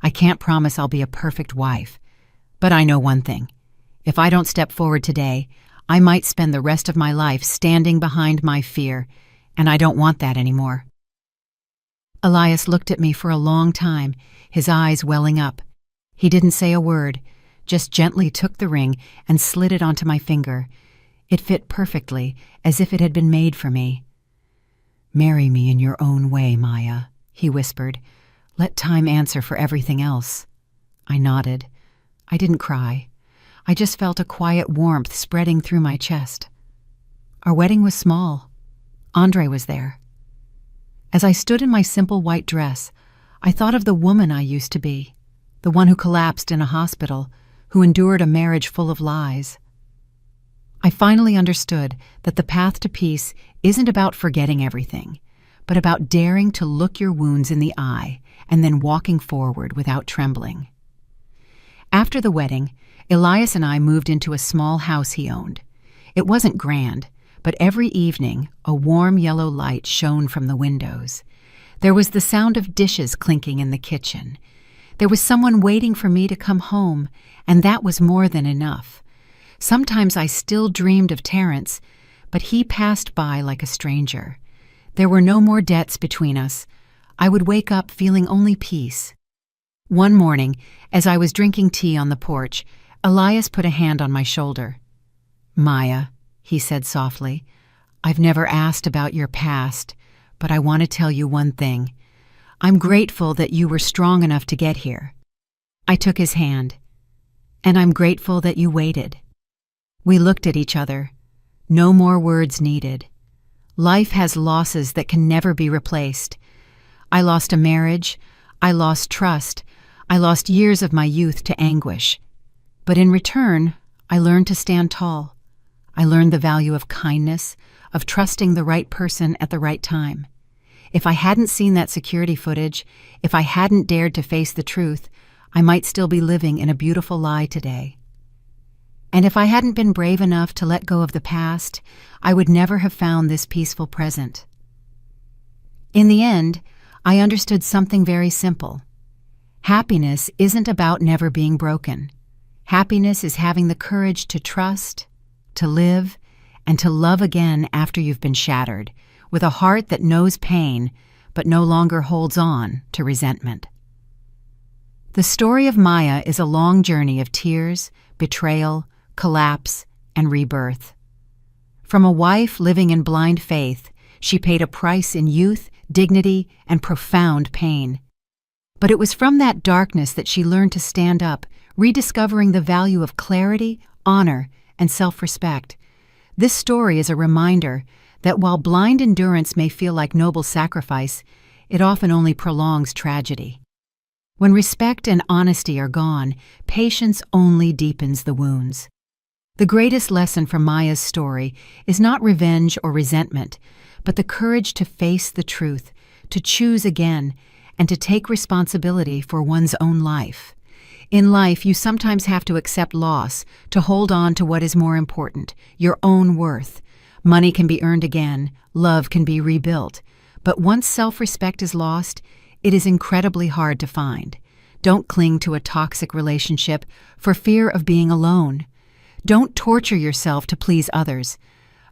I can't promise I'll be a perfect wife. But I know one thing. If I don't step forward today, I might spend the rest of my life standing behind my fear, and I don't want that anymore." Elias looked at me for a long time, his eyes welling up. He didn't say a word, just gently took the ring and slid it onto my finger. It fit perfectly, as if it had been made for me. "Marry me in your own way, Maya," he whispered. "Let time answer for everything else." I nodded. I didn't cry. I just felt a quiet warmth spreading through my chest. Our wedding was small. Andre was there. As I stood in my simple white dress, I thought of the woman I used to be, the one who collapsed in a hospital, who endured a marriage full of lies. I finally understood that the path to peace isn't about forgetting everything, but about daring to look your wounds in the eye and then walking forward without trembling. After the wedding, Elias and I moved into a small house he owned. It wasn't grand, but every evening a warm yellow light shone from the windows. There was the sound of dishes clinking in the kitchen. There was someone waiting for me to come home, and that was more than enough. Sometimes I still dreamed of Terrence, but he passed by like a stranger. There were no more debts between us. I would wake up feeling only peace. One morning, as I was drinking tea on the porch, Elias put a hand on my shoulder. "Maya," he said softly, "I've never asked about your past, but I want to tell you one thing. I'm grateful that you were strong enough to get here." I took his hand. "And I'm grateful that you waited." We looked at each other. No more words needed. Life has losses that can never be replaced. I lost a marriage. I lost trust. I lost years of my youth to anguish. But in return, I learned to stand tall. I learned the value of kindness, of trusting the right person at the right time. If I hadn't seen that security footage, if I hadn't dared to face the truth, I might still be living in a beautiful lie today. And if I hadn't been brave enough to let go of the past, I would never have found this peaceful present. In the end, I understood something very simple. Happiness isn't about never being broken. Happiness is having the courage to trust, to live, and to love again after you've been shattered, with a heart that knows pain but no longer holds on to resentment. The story of Maya is a long journey of tears, betrayal, collapse, and rebirth. From a wife living in blind faith, she paid a price in youth, dignity, and profound pain. But it was from that darkness that she learned to stand up, rediscovering the value of clarity, honor, and self-respect. This story is a reminder that while blind endurance may feel like noble sacrifice, it often only prolongs tragedy. When respect and honesty are gone, patience only deepens the wounds. The greatest lesson from Maya's story is not revenge or resentment, but the courage to face the truth, to choose again, and to take responsibility for one's own life. In life, you sometimes have to accept loss, to hold on to what is more important, your own worth. Money can be earned again, love can be rebuilt, but once self-respect is lost, it is incredibly hard to find. Don't cling to a toxic relationship for fear of being alone. Don't torture yourself to please others.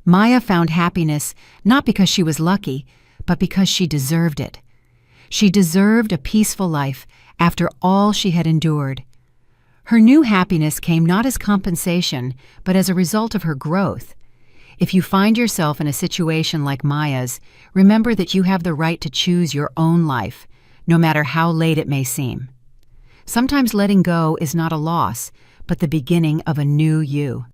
Maya found happiness not because she was lucky, but because she deserved it. She deserved a peaceful life after all she had endured. Her new happiness came not as compensation, but as a result of her growth. If you find yourself in a situation like Maya's, remember that you have the right to choose your own life, no matter how late it may seem. Sometimes letting go is not a loss, but the beginning of a new you.